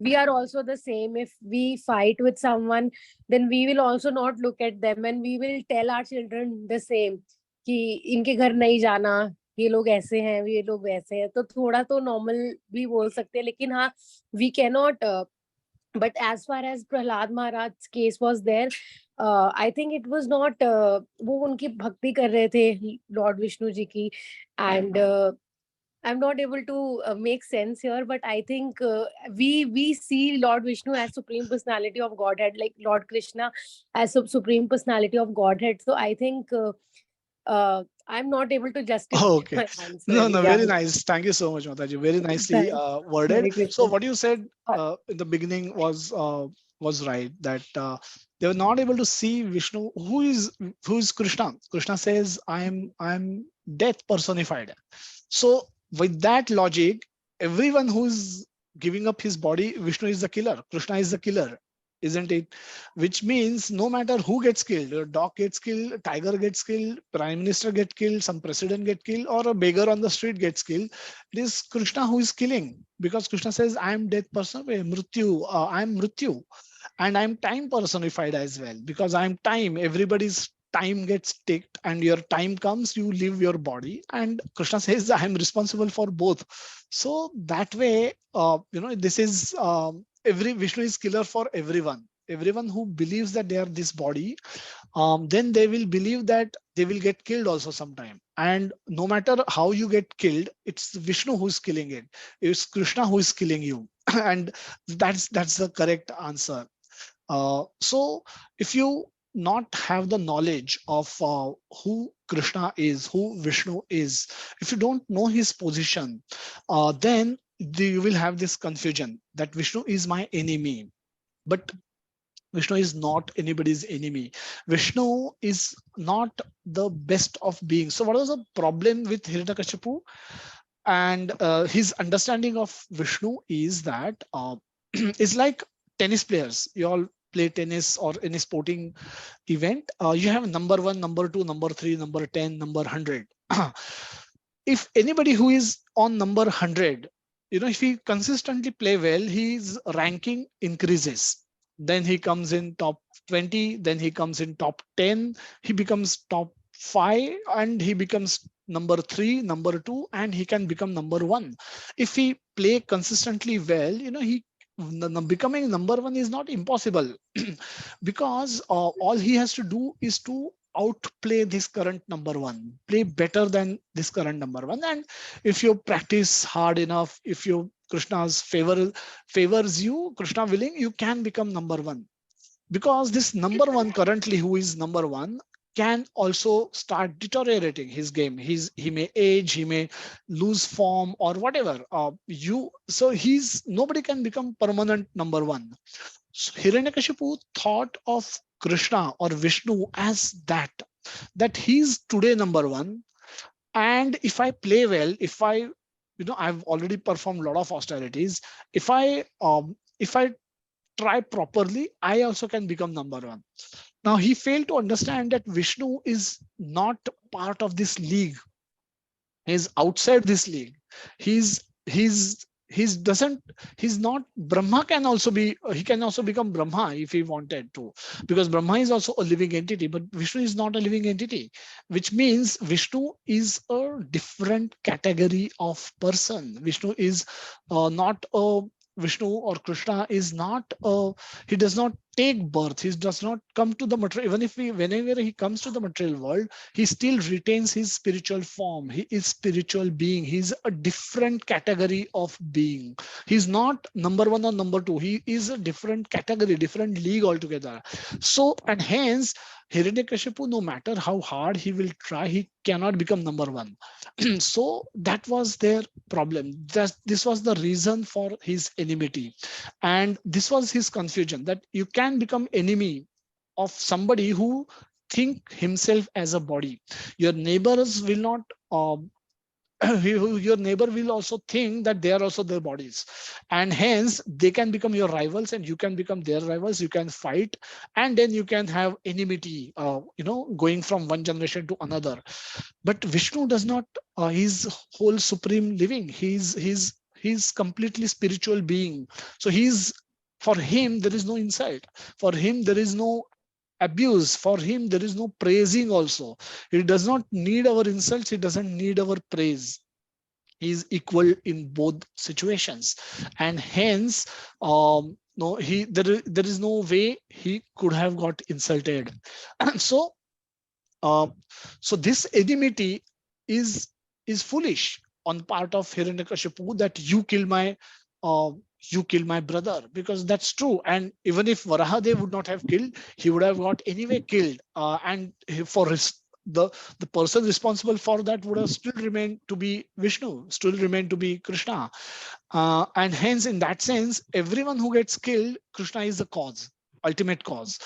we are also the same. If we fight with someone, then we will also not look at them, and we will tell our children the same कि इनके घर नहीं जाना, ये लोग ऐसे हैं, ये लोग वैसे हैं. तो थोड़ा तो नॉर्मल भी बोल सकते हैं, लेकिन हाँ, we cannot but as far as Prahalad Maharaj's case was there, I think it was not वो उनकी भक्ति कर रहे थे Lord Vishnu जी की, and I'm not able to make sense here, but I think we see Lord Vishnu as supreme personality of Godhead, like Lord Krishna as supreme personality of Godhead. So I think I'm not able to justify Okay. my answer. No, Yeah. very nice. Thank you so much, Mataji. Very nicely worded. Hare So Krishna. what you said in the beginning was right, that they were not able to see Vishnu. Who is Krishna? Krishna says, I'm death personified. So with that logic, everyone who is giving up his body, Vishnu is the killer. Krishna is the killer. isn't it? Which means no matter who gets killed, a dog gets killed, a tiger gets killed, prime minister get killed, some president get killed, or a beggar on the street gets killed, it is Krishna who is killing, because Krishna says, I am death person, mrityu, I am mrityu, and I'm time personified as well, because I'm time. Everybody's time gets ticked, and your time comes, you leave your body, and Krishna says, I am responsible for both. So that way, this is every Vishnu is killer for everyone who believes that they are this body. Then they will believe that they will get killed also sometime, and no matter how you get killed, it's Vishnu who is killing it, it's Krishna who is killing you. And that's the correct answer. So if you not have the knowledge of who Krishna is, who Vishnu is, if you don't know his position, then you will have this confusion that Vishnu is my enemy. But Vishnu is not anybody's enemy. Vishnu is not the best of beings. So what was the problem with Hiranyakashipu? And his understanding of Vishnu is that it's like tennis players. You all play tennis or any sporting event. You have number one, number two, number three, number 10, number 100. If anybody who is on number 100, if he consistently play well, his ranking increases. Then he comes in top 20, then he comes in top 10, he becomes top 5, and he becomes number 3, number 2, and he can become number 1. If he play consistently well, he becoming number 1 is not impossible. Because all he has to do is to outplay this current number 1, play better than this current number 1. And if you practice hard enough, if you Krishna's favors you, Krishna willing, you can become number 1. Because this number 1 currently, who is number 1, can also start deteriorating his game. He may age, he may lose form or whatever. So nobody can become permanent number 1. So Hiranyakashipu thought of Krishna or Vishnu as that he's today number 1. And if I play well, if I've already performed a lot of austerities, if I try properly, I also can become number 1. Now he failed to understand that Vishnu is not part of this league. He's outside this league. He's doesn't he's not Brahma. Can also be, he can also become Brahma if he wanted to, because Brahma is also a living entity, but Vishnu is not a living entity, which means Vishnu is a different category of person. Vishnu is not a Vishnu or Krishna is not he does not take birth. He does not come to the material. Even if whenever he comes to the material world, he still retains his spiritual form. He is spiritual being. He's a different category of being. He's not number 1 or number 2. He is a different category, different league altogether. So, and hence Hiranyakashipu, no matter how hard he will try, he cannot become number 1. So that was their problem. This was the reason for his enmity, and this was his confusion, that you can become enemy of somebody who think himself as a body. Your neighbors will not your neighbor will also think that they are also their bodies, and hence they can become your rivals and you can become their rivals. You can fight, and then you can have enmity, going from one generation to another. But Vishnu does not. He's whole supreme living. He's completely spiritual being. So for him there is no insult. For him there is no abuse. For him there is no praising also. He does not need our insults. He doesn't need our praise. He is equal in both situations, and hence no he there is no way he could have got insulted. So uh, so this enmity is foolish on part of Hiranyakashipu, that uh, you kill my brother, because that's true. And even if Varahadev would not have killed, he would have got anyway killed. And for the person responsible for that would have still remained to be Vishnu, still remained to be Krishna. And hence, in that sense, everyone who gets killed, Krishna is the cause, ultimate cause.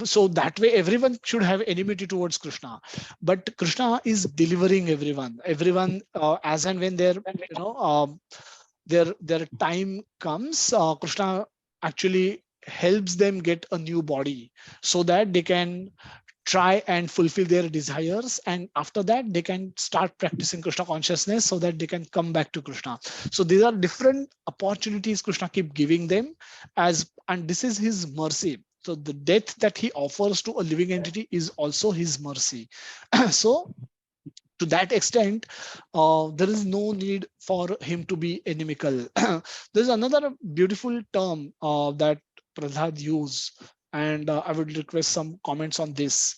So that way, everyone should have enmity towards Krishna. But Krishna is delivering everyone as and when their time comes. Krishna actually helps them get a new body so that they can try and fulfill their desires, and after that they can start practicing Krishna consciousness so that they can come back to Krishna. So these are different opportunities Krishna keep giving them, as and this is his mercy. So the death that he offers to a living entity is also his mercy. So to that extent, there is no need for him to be inimical. There's another beautiful term that Prahlad used, and I would request some comments on this.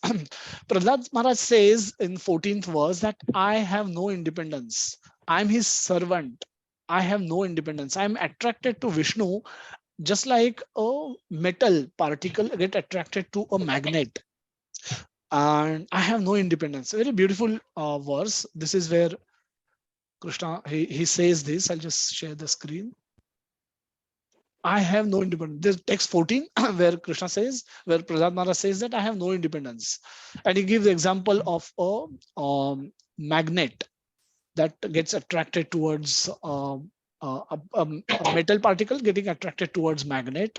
Prahlad Maharaj says in 14th verse that I have no independence. I'm his servant. I have no independence. I'm attracted to Vishnu just like a metal particle get attracted to a magnet, and I have no independence. Very beautiful verse. This is where Krishna he says this. I'll just share the screen. I have no independence. There's text 14 where Krishna says, where Prahlad Maharaj says that I have no independence, and he gives the example of a magnet that gets attracted towards a metal particle getting attracted towards magnet.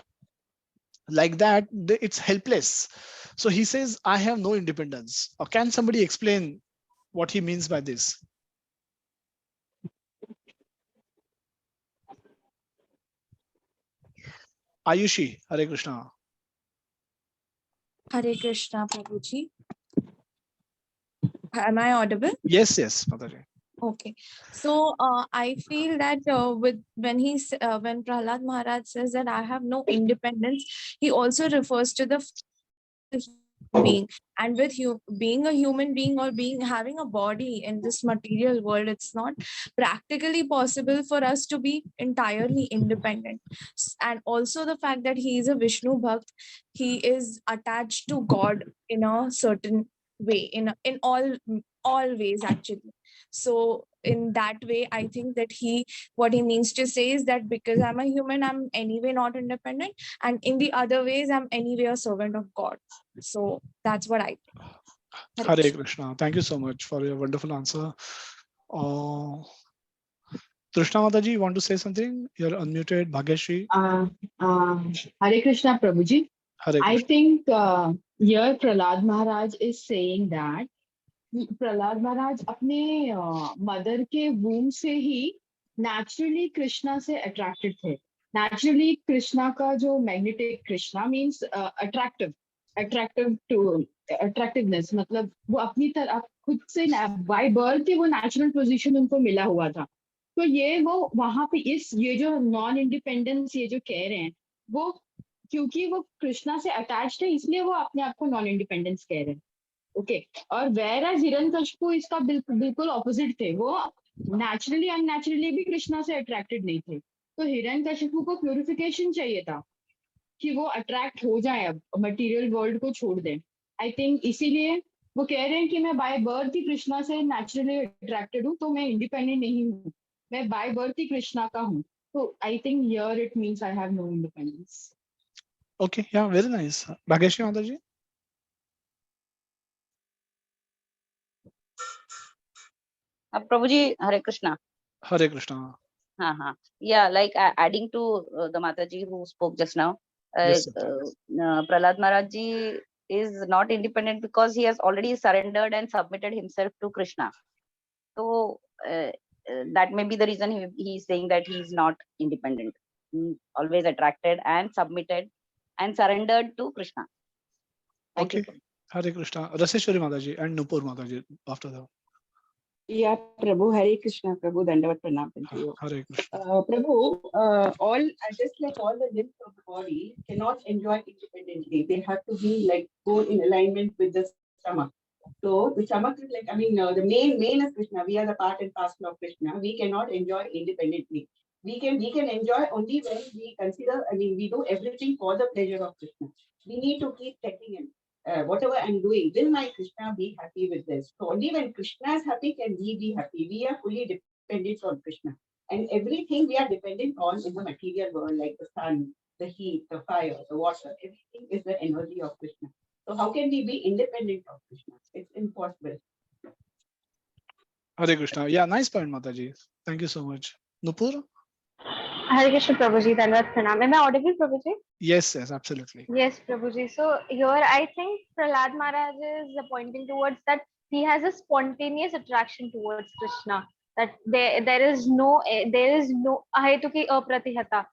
Like that, it's helpless. So he says, I have no independence. Or can somebody explain what he means by this? Ayushi, Hare Krishna. Hare Krishna, Prabhuji. Am I audible? Yes, yes, Mataji. Okay. So I feel that when Prahlad Maharaj says that I have no independence, he also refers to the being, and with being a human being or being having a body in this material world, it's not practically possible for us to be entirely independent. And also the fact that he is a Vishnu Bhakt, he is attached to God in a certain way, in all ways actually. So in that way, I think that what he means to say is that because I'm a human, I'm anyway not independent, and in the other ways, I'm anyway a servant of God. So that's what I think. Hare Krishna. Thank you so much for your wonderful answer. Krishna Mataji, you want to say something? You're unmuted. Bhagyashri. Hare Krishna, Prabhuji. Hare Krishna. I think here Prahlad Maharaj is saying that Prahlad महाराज अपने mother के वूम से ही naturally Krishna से attracted थे. Naturally Krishna का जो magnetic Krishna means attractive to attractiveness, मतलब वो अपनी तरह खुद से बाय बर्थ ही वो नेचुरल पोजीशन उनको मिला हुआ था. तो ये वो वहां पे ये जो नॉन इंडिपेंडेंस ये जो कह रहे हैं वो क्योंकि वो कृष्णा से अटैच्ड है इसलिए वो अपने आप को नॉन इंडिपेंडेंस कह रहे हैं. ओके और वेर एज हिरण्यकशिपु इसका बिल्कुल ऑपोजिट थे. वो नेचुरली अननेचुरली भी कृष्णा से अट्रैक्टेड नहीं थे. तो हिरण्यकशिपु को प्यूरिफिकेशन चाहिए था कि वो अट्रैक्ट हो जाए, अब मटेरियल वर्ल्ड को छोड़ दें. आई थिंक इसीलिए वो कह रहे हैं कि मैं बाय बर्थ ही कृष्णा से नेचुरली अट्रैक्टेड हूँ, तो मैं इंडिपेंडेंट नहीं हूँ, मैं बाय बर्थ ही कृष्णा का हूँ. तो I think here it means I have no independence. Okay, yeah, very nice. Bhagyashri Mataji. Prabhuji, Hare Krishna. Hare Krishna. Yeah, like adding to the Mataji who spoke just now, Yes, Prahlad Maharaj ji is not independent because he has already surrendered and submitted himself to Krishna. So that may be the reason he is saying that he is not independent. He always attracted and submitted and surrendered to Krishna. Thank you. Hare Krishna. Raseshwari Mataji and Nupur Mataji after that. Yeah, Prabhu, Hare Krishna, Prabhu, Dandavat Pranam to you. Hare Krishna. Prabhu, just like all the limbs of the body cannot enjoy independently. They have to be like go in alignment with the stomach. So the stomach is like, the main is Krishna. We are the part and parcel of Krishna. We cannot enjoy independently. We can enjoy only when we consider, we do everything for the pleasure of Krishna. We need to keep checking in. Whatever I'm doing, will my Krishna be happy with this? So only when Krishna is happy can we be happy. We are fully dependent on Krishna. And everything we are dependent on in the material world, like the sun, the heat, the fire, the water, everything is the energy of Krishna. So how can we be independent of Krishna? It's impossible. Hare Krishna. Yeah, nice point, Mataji. Thank you so much. Nupur? Hare Krishna Prabhuji, Dandavat Pranam. Am I audible, Prabhuji? Yes, yes, absolutely. Yes, Prabhuji. So here I think Prahlad Maharaj is pointing towards that he has a spontaneous attraction towards Krishna. That there is no ahetuki apratihata.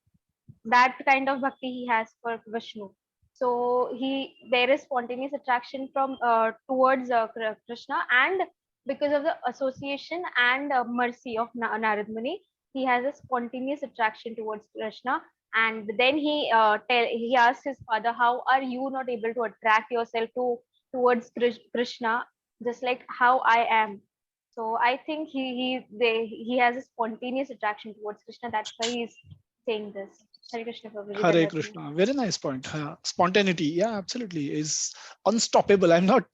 That kind of bhakti he has for Vishnu. So there is spontaneous attraction from towards Krishna, and because of the association and mercy of Narad Muni, he has a spontaneous attraction towards Krishna. And then he asks his father, how are you not able to attract yourself towards Krishna, just like how I am? So I think he has a spontaneous attraction towards Krishna. That's why he's saying this. Hare Krishna Prabhuji, Hare Dandavat Pranam. Krishna. Very nice point. Spontaneity, yeah, absolutely, is unstoppable. I'm not,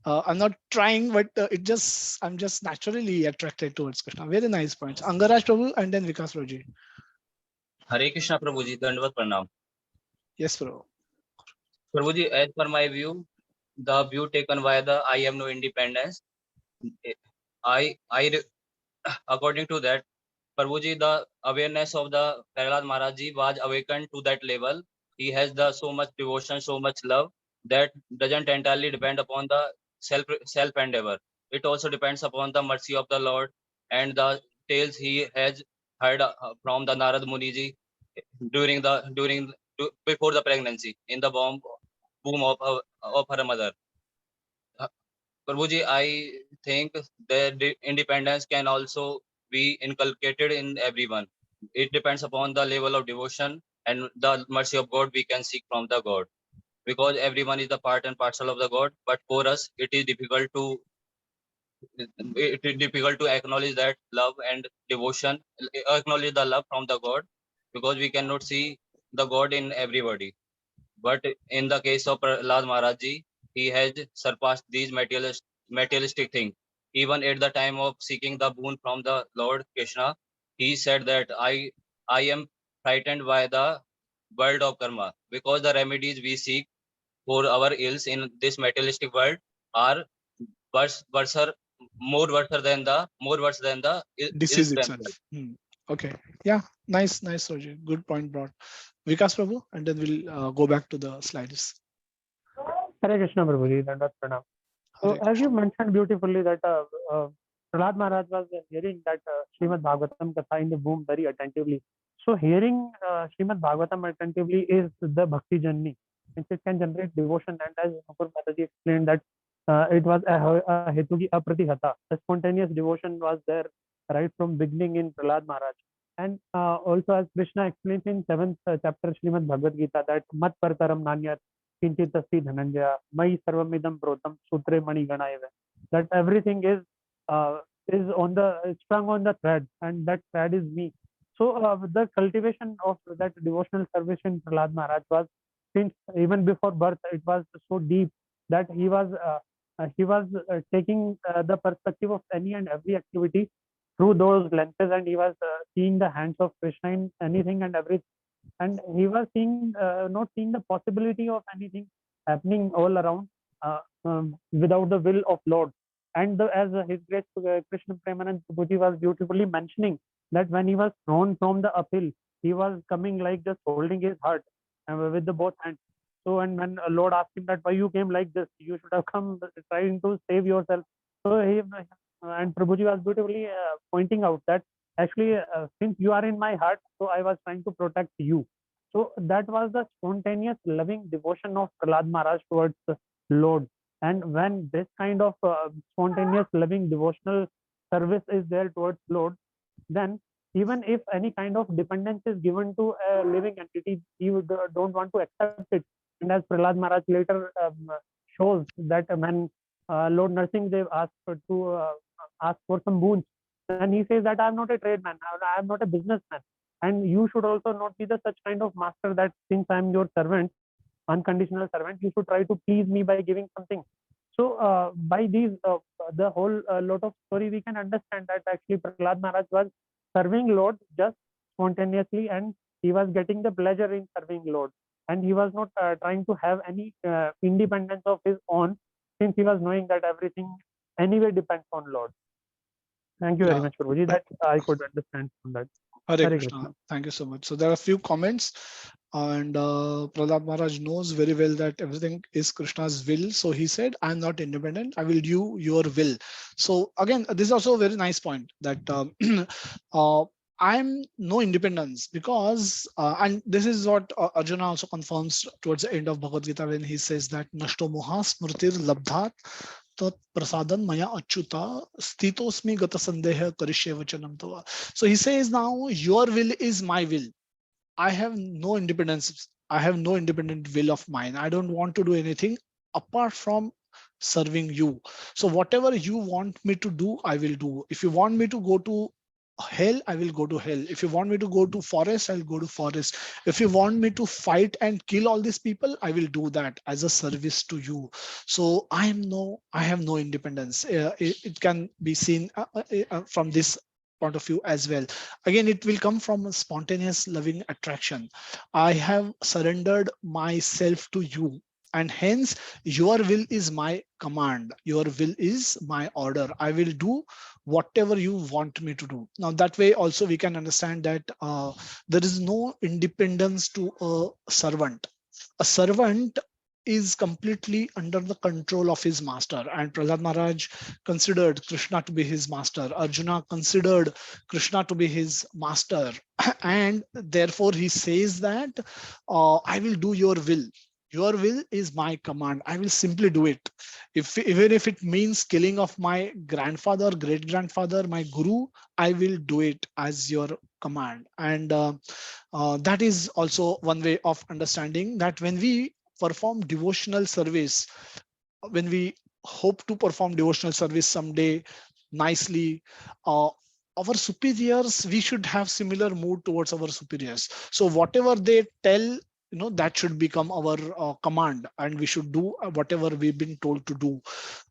I'm not trying, but I'm just naturally attracted towards Krishna. Very nice points. Angaraj Prabhu and then Vikas Prabhuji. Hare Krishna Prabhuji, Dandavat Pranam. Yes, Prabhu. Prabhuji, as per my view, the view taken by the I am no independence, I according to that, Prabhuji, the awareness of the Prahalad Maharaj Ji was awakened to that level. He has the so much devotion, so much love that doesn't entirely depend upon the self endeavor. It also depends upon the mercy of the Lord and the tales he has heard from the Narad Muni Ji before the pregnancy in the womb of her mother. Prabhuji, I think that independence can also be inculcated in everyone. It depends upon the level of devotion and the mercy of God we can seek from the God. Because everyone is the part and parcel of the God, but for us it is difficult to acknowledge that love and devotion, acknowledge the love from the God, because we cannot see the God in everybody. But in the case of Prahlad Maharaj Ji, he has surpassed these materialistic things. Even at the time of seeking the boon from the Lord Krishna, he said that I am frightened by the world of karma, because the remedies we seek for our ills in this materialistic world are worse, more worse than the ills Disease itself. themselves. Okay. Yeah. Nice, nice, Roger. Good point brought. Vikas Prabhu, and then we'll go back to the slides. Hare Krishna Prabhuji, Dandavat Pranam. So Hare as you mentioned beautifully that Prahlad Maharaj was hearing that Srimad Bhagavatam Katha in the womb very attentively. So hearing Srimad Bhagavatam attentively is the bhakti journey, and it can generate devotion. And as Mukul Mataji explained that it was a hetuki apratihata. The spontaneous devotion was there right from beginning in Prahlad Maharaj. And also as Krishna explains in 7th chapter Srimad Bhagavad Gita that mat partaram nanyat kinchit asti dhananjaya mai sarvamidam protam sutre mani ganaive. That everything is on the strung on the thread, and that thread is me. So the cultivation of that devotional service in Prahlad Maharaj was, since even before birth, it was so deep that he was taking the perspective of any and every activity through those lenses, and he was seeing the hands of Krishna in anything and everything, and he was seeing not seeing the possibility of anything happening all around without the will of Lord. And as his grace Krishna Premanand Prabhuji was beautifully mentioning that when he was thrown from the uphill, he was coming like just holding his heart with the both hands. So, and when Lord asked him that why you came like this, you should have come trying to save yourself. So he and Prabhuji was beautifully pointing out that actually since you are in my heart, so I was trying to protect you. So that was the spontaneous loving devotion of Prahlad Maharaj towards the Lord. And when this kind of spontaneous loving devotional service is there towards Lord, then even if any kind of dependence is given to a living entity, you don't want to accept it. And as Prahlad Maharaj later shows that when Lord Narsimhadev asked to ask for some boons, and he says that I am not a tradesman, I am not a businessman, and you should also not be the such kind of master that since I am your servant, unconditional servant, you should try to please me by giving something. So by these the whole lot of story, we can understand that actually Prahlad Maharaj was serving Lord just spontaneously, and he was getting the pleasure in serving Lord, and he was not trying to have any independence of his own, since he was knowing that everything anyway depends on Lord. Thank you very much, Prabhuji. That I could understand from that. Hare Hare Krishna. Krishna. Thank you so much. So there are a few comments, and Prahlad Maharaj knows very well that everything is Krishna's will. So he said, "I'm not independent. I will do your will." So again, this is also a very nice point that uh, I'm no independence because, and this is what Arjuna also confirms towards the end of Bhagavad Gita when he says that Nashto Moha Smritir Labdhat tat prasadan maya achyuta stitosmi gata sandeha karishe vachanam tava. So he says now your will is my will. I have no independence. I have no independent will of mine. I don't want to do anything apart from serving you. So whatever you want me to do, I will do. If you want me to go to hell, I will go to hell. If you want me to go to forest, I'll go to forest. If you want me to fight and kill all these people, I will do that as a service to you. So I have no independence. It can be seen from this point of view as well. Again, it will come from a spontaneous loving attraction. I have surrendered myself to you, and hence your will is my command, your will is my order. I will do whatever you want me to do. Now that way also we can understand that there is no independence to a servant. A servant is completely under the control of his master, and Prahlad Maharaj considered Krishna to be his master. Arjuna considered Krishna to be his master, and therefore he says that I will do your will. Your will is my command. I will simply do it. If even if it means killing of my grandfather, great grandfather, my guru, I will do it as your command. And that is also one way of understanding that when we perform devotional service, when we hope to perform devotional service someday nicely, uh, our superiors, we should have similar mood towards our superiors. So whatever they tell, that should become our command, and we should do whatever we've been told to do.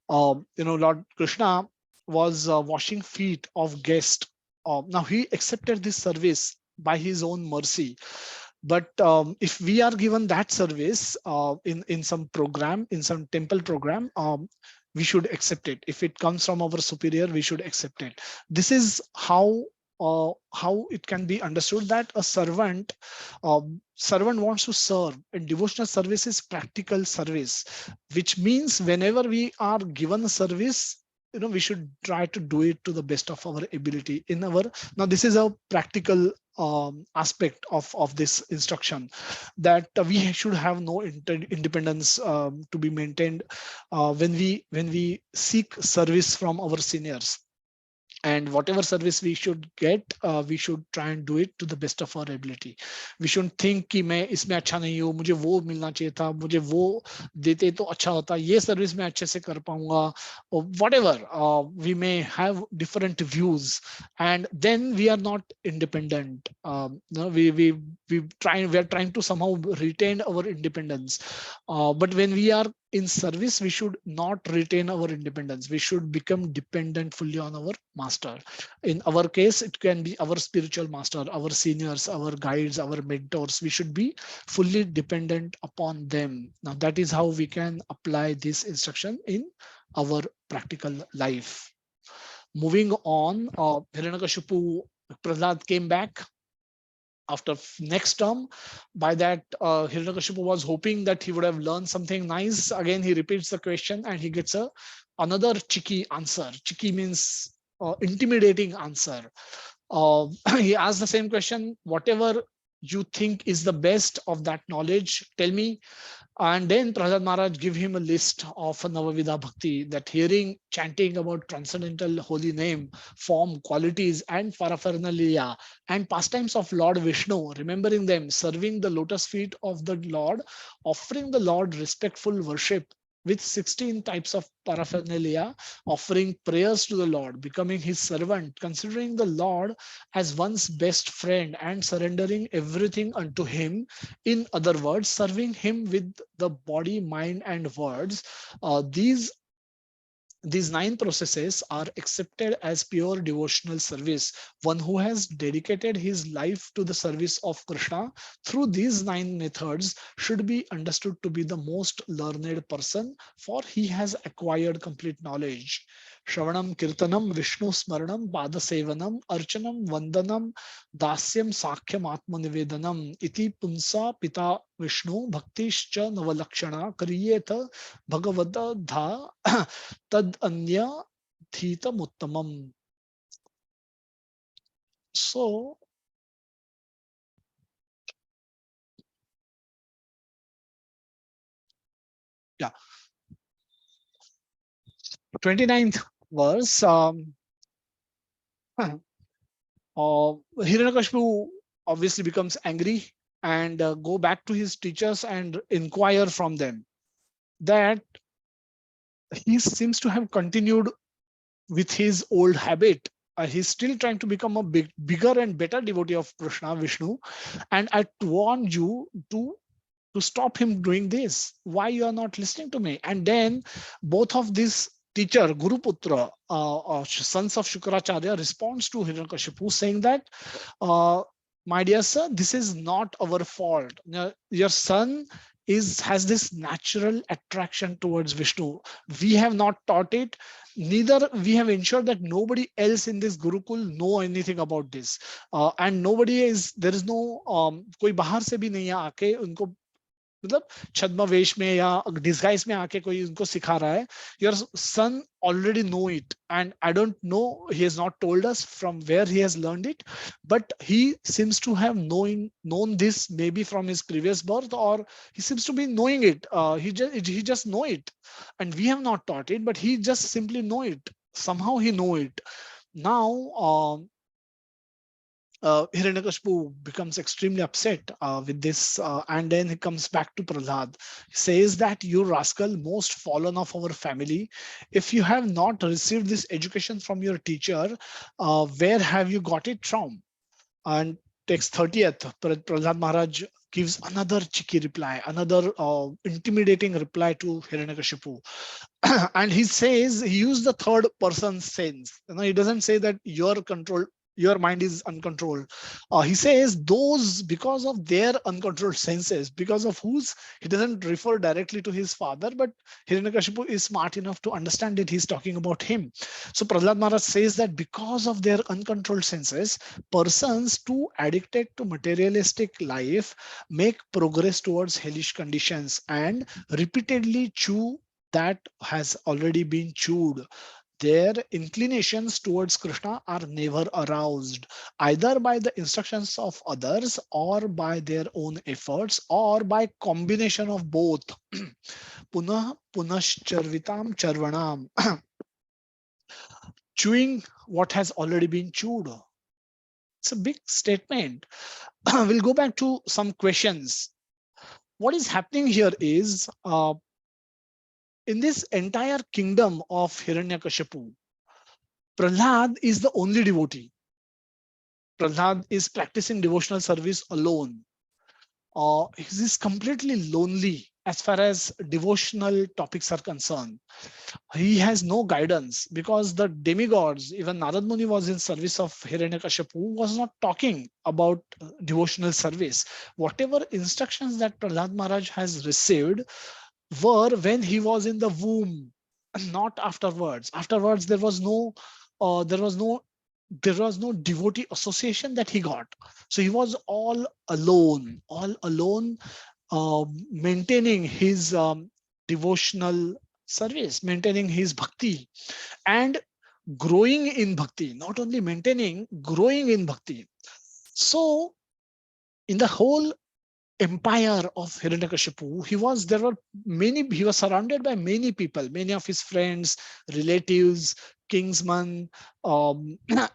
Lord Krishna was washing feet of guests. Now he accepted this service by his own mercy. But if we are given that service in some program, in some temple program, we should accept it. If it comes from our superior, we should accept it. This is how it can be understood that a servant wants to serve, and devotional service is practical service, which means whenever we are given a service, we should try to do it to the best of our ability. Now this is a practical aspect of this instruction, that we should have no independence to be maintained when we seek service from our seniors. And whatever service we should get, we should try and do it to the best of our ability. We shouldn't think कि मैं इसमें अच्छा नहीं हूँ, मुझे वो मिलना चाहिए था, मुझे वो देते तो अच्छा होता, ये सर्विस मैं अच्छे से कर पाऊंगा, or whatever. We may have different views, and then we are not independent. We are trying to somehow retain our independence. But when we are in service, we should not retain our independence. We should become dependent fully on our master. In our case, it can be our spiritual master, our seniors, our guides, our mentors. We should be fully dependent upon them. Now that is how we can apply this instruction in our practical life. Moving on, Hiranyakashipu, Prahlad came back after next term. By that, Hiranyakashipu was hoping that he would have learned something nice. Again, he repeats the question and he gets another cheeky answer. Cheeky means intimidating answer. He asked the same question: whatever you think is the best of that knowledge, tell me. And then Prahlad Maharaj give him a list of Navavidha Bhakti, that hearing, chanting about transcendental holy name, form, qualities, and paraphernalia, and pastimes of Lord Vishnu, remembering them, serving the lotus feet of the Lord, offering the Lord respectful worship with 16 types of paraphernalia, offering prayers to the Lord, becoming his servant, considering the Lord as one's best friend, and surrendering everything unto him. In other words, serving him with the body, mind, and words. These 9 processes are accepted as pure devotional service. One who has dedicated his life to the service of Krishna through these 9 methods should be understood to be the most learned person, for he has acquired complete knowledge. Shravanam Kirtanam Vishnu Smaranam Padasevanam Archanam Vandanam Dasyam Sakhyam Atmanivedanam Iti Punsa Pita Vishnu Bhaktischa Navalakshana Kariyeta Bhagavata Dha Tad Anya Thita Muttamam. So, yeah, 29th verse. Hiranyakashipu obviously becomes angry and go back to his teachers and inquire from them that he seems to have continued with his old habit. He's still trying to become a bigger and better devotee of Krishna, Vishnu, and I warned you to stop him doing this. Why you are not listening to me? And then both of these teacher, Guru Putra, sons of Shukracharya, responds to Hiranyakashipu saying that, my dear sir, this is not our fault. Your son has this natural attraction towards Vishnu. We have not taught it. Neither we have ensured that nobody else in this Gurukul know anything about this. And nobody is, there is no कोई बाहर से भी नहीं आके उनको मतलब छद्म वेश में या डिस्गाइज में आके कोई उनको सिखा रहा है. Your son already know it and I don't know, he has not told us from where he has learned it, but he seems to have known this maybe from his previous birth, or he seems to be knowing it. He just know it, and we have not taught it, but he just simply know it. Somehow he know it. Now Hiranyakashipu becomes extremely upset with this, and then he comes back to Prahlad. He says that, you rascal, most fallen of our family, if you have not received this education from your teacher, where have you got it from? And text 30th, Prahlad Maharaj gives another cheeky reply, another intimidating reply to Hiranyakashipu. And he says, he used the third person sense. He doesn't say that your mind is uncontrolled. He says those, because of their uncontrolled senses, because of whose, he doesn't refer directly to his father, but Hiranyakashipu is smart enough to understand that he's talking about him. So Prahlad Maharaj says that because of their uncontrolled senses, persons too addicted to materialistic life make progress towards hellish conditions and repeatedly chew that has already been chewed. Their inclinations towards Krishna are never aroused, either by the instructions of others or by their own efforts or by combination of both. Punah punascharvitam charvanam. Chewing what has already been chewed. It's a big statement. We'll go back to some questions. What is happening here is, in this entire kingdom of Hiranyakashipu, Prahlad is the only devotee. Prahlad is practicing devotional service alone. He is completely lonely as far as devotional topics are concerned. He has no guidance because the demigods, even Narad Muni was in service of Hiranyakashipu, was not talking about devotional service. Whatever instructions that Prahlad Maharaj has received were when he was in the womb, not afterwards. Afterwards, uh, there was no there was no devotee association that he got. So he was all alone, maintaining his devotional service, maintaining his bhakti, and growing in bhakti. Not only maintaining, growing in bhakti. So in the whole empire of Hiranyakashipu, he was surrounded by many people, many of his friends, relatives, kingsmen,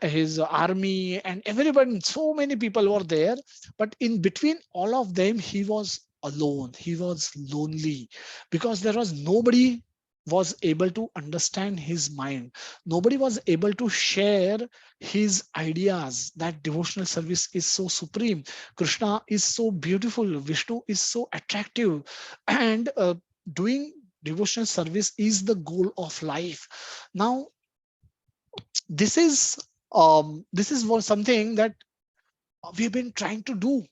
his army, and everybody. So many people were there, but in between all of them, he was alone. He was lonely because there was nobody was able to understand his mind. Nobody was able to share his ideas that devotional service is so supreme. Krishna is so beautiful, Vishnu is so attractive, and doing devotional service is the goal of life. Now, this is something that we've been trying to do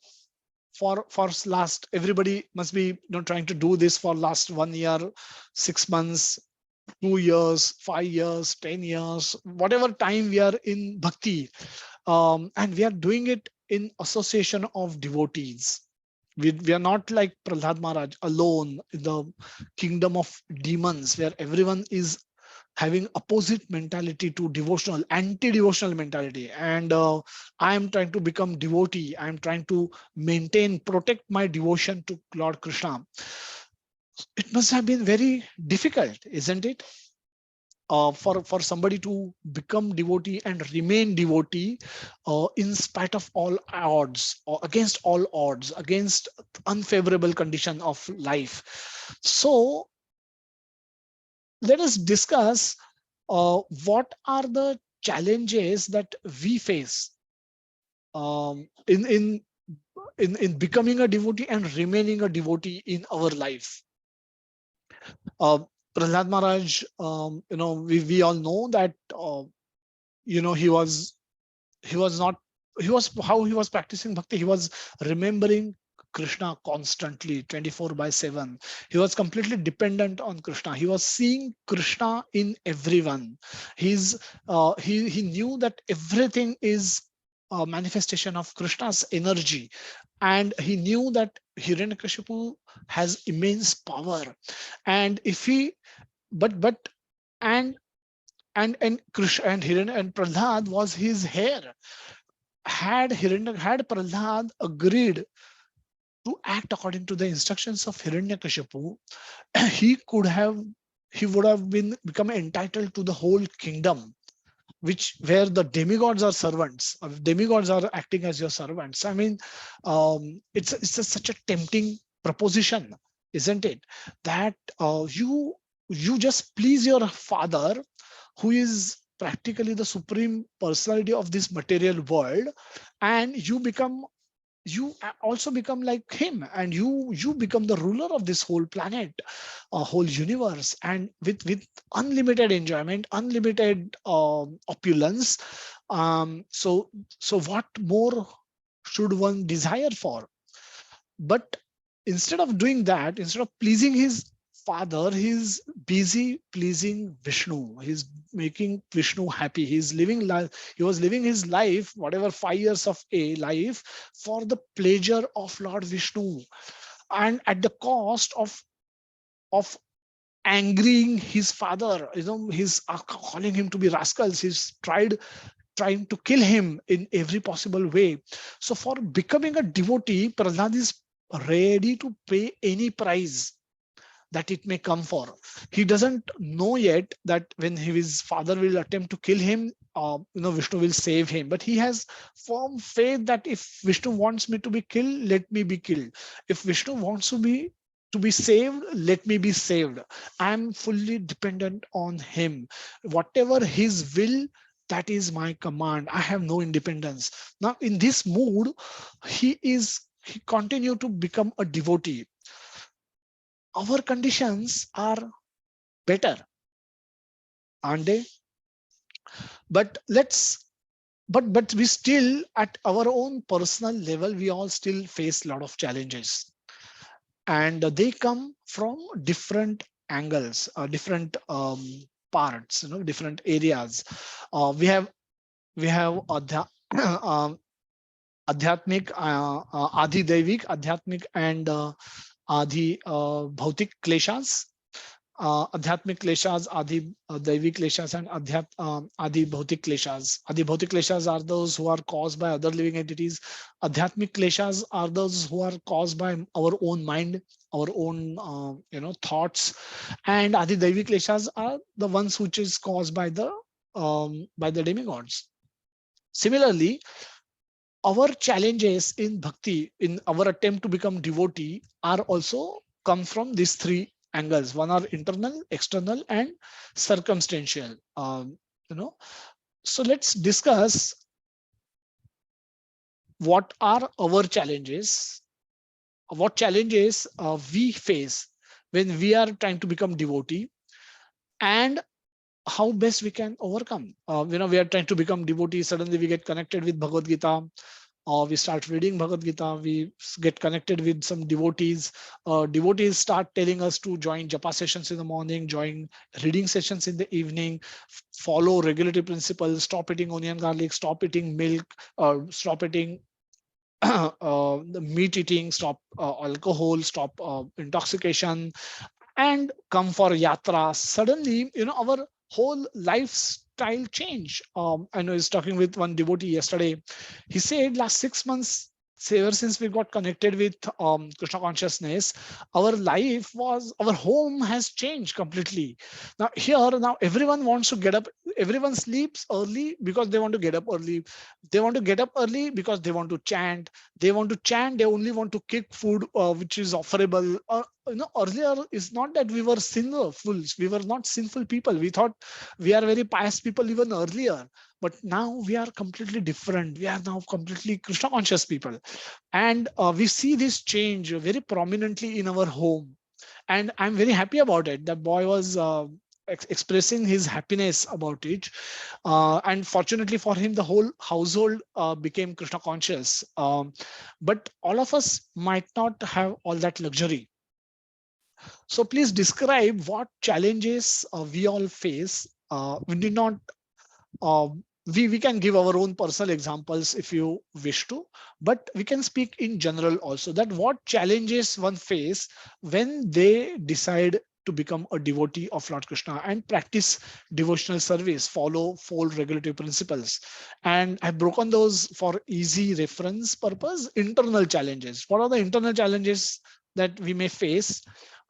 for last. Everybody must be trying to do this for last 1 year, 6 months, 2 years, 5 years, 10 years, whatever time we are in bhakti, and we are doing it in association of devotees. We are not like Prahalad Maharaj alone in the kingdom of demons, where everyone is having opposite mentality to devotional, anti-devotional mentality. And I am trying to become devotee. I am trying to maintain, protect my devotion to Lord Krishna. It must have been very difficult, isn't it? For somebody to become devotee and remain devotee in spite of all odds, or against all odds, against unfavorable condition of life. So let us discuss what are the challenges that we face in becoming a devotee and remaining a devotee in our life. uh, Prahlad Maharaj, we all know that he was not he was how he was practicing bhakti. He was remembering Krishna constantly, 24/7. He was completely dependent on Krishna. He was seeing Krishna in everyone. He knew that everything is a manifestation of Krishna's energy, and he knew that Hiranyakashipu has immense power. And if he but and Krishna and Hiranya and Prahlad was his heir. Had Prahlad agreed to act according to the instructions of Hiranyakashipu, he could have he would have been become entitled to the whole kingdom, which where the demigods are servants. Demigods are acting as your servants. I mean, such a tempting proposition, isn't it? That you just please your father, who is practically the supreme personality of this material world, and you also become like him, and you become the ruler of this whole planet, a whole universe, and with unlimited enjoyment, unlimited opulence. So what more should one desire for? But instead of doing that, instead of pleasing his father, he's busy pleasing Vishnu. He's making Vishnu happy. He's living life. He was living his life, whatever 5 years of a life, for the pleasure of Lord Vishnu, and at the cost of angering his father. He's calling him to be rascals. He's trying to kill him in every possible way. So for becoming a devotee, Prahlad is ready to pay any price that it may come for. He doesn't know yet that when his father will attempt to kill him, Vishnu will save him. But he has firm faith that if Vishnu wants me to be killed, let me be killed. If Vishnu wants to be saved, let me be saved. I am fully dependent on him. Whatever his will, that is my command. I have no independence. Now, in this mood, he continue to become a devotee. Our conditions are better, aren't they? But we still, at our own personal level, we all still face a lot of challenges, and they come from different angles, different parts, different areas. We have um, adhyatmic, adi daivik, adhyatmic, and adi bhautik kleshas. Adhyatmic kleshas, adi daivik kleshas, and adi bhautik kleshas. Adi bhautik kleshas are those who are caused by other living entities. Adhyatmic kleshas are those who are caused by our own mind, our own thoughts. And adi daivik kleshas are the ones which is caused by the demigods. Similarly, our challenges in bhakti, in our attempt to become devotee, are also come from these three angles. One are internal, external, and circumstantial. So let's discuss what are our challenges, what challenges we face when we are trying to become devotee, and how best we can overcome. We are trying to become devotee. Suddenly we get connected with Bhagavad Gita. We start reading Bhagavad Gita, we get connected with some devotees. Devotees start telling us to join japa sessions in the morning, join reading sessions in the evening, follow regulatory principles, stop eating onion garlic, stop eating milk, stop eating the meat eating, stop alcohol, stop intoxication, and come for yatra. Suddenly, our whole lifestyle change. I know I was talking with one devotee yesterday. He said last 6 months, ever since we got connected with Krishna consciousness, our home has changed completely. Now everyone wants to get up. Everyone sleeps early because they want to get up early. They want to get up early because they want to chant. They want to chant. They only want to cook food which is offerable. Earlier is not that we were sinful. We were not sinful people. We thought we are very pious people even earlier. But now we are completely different. We are now completely Krishna conscious people. And we see this change very prominently in our home. And I'm very happy about it. The boy was expressing his happiness about it. And fortunately for him, the whole household became Krishna conscious. But all of us might not have all that luxury. So please describe what challenges we all face. We did not uh, we can give our own personal examples if you wish to, but we can speak in general also, that what challenges one face when they decide to become a devotee of Lord Krishna and practice devotional service, follow four regulatory principles. And I've broken those for easy reference purpose. Internal challenges. What are the internal challenges that we may face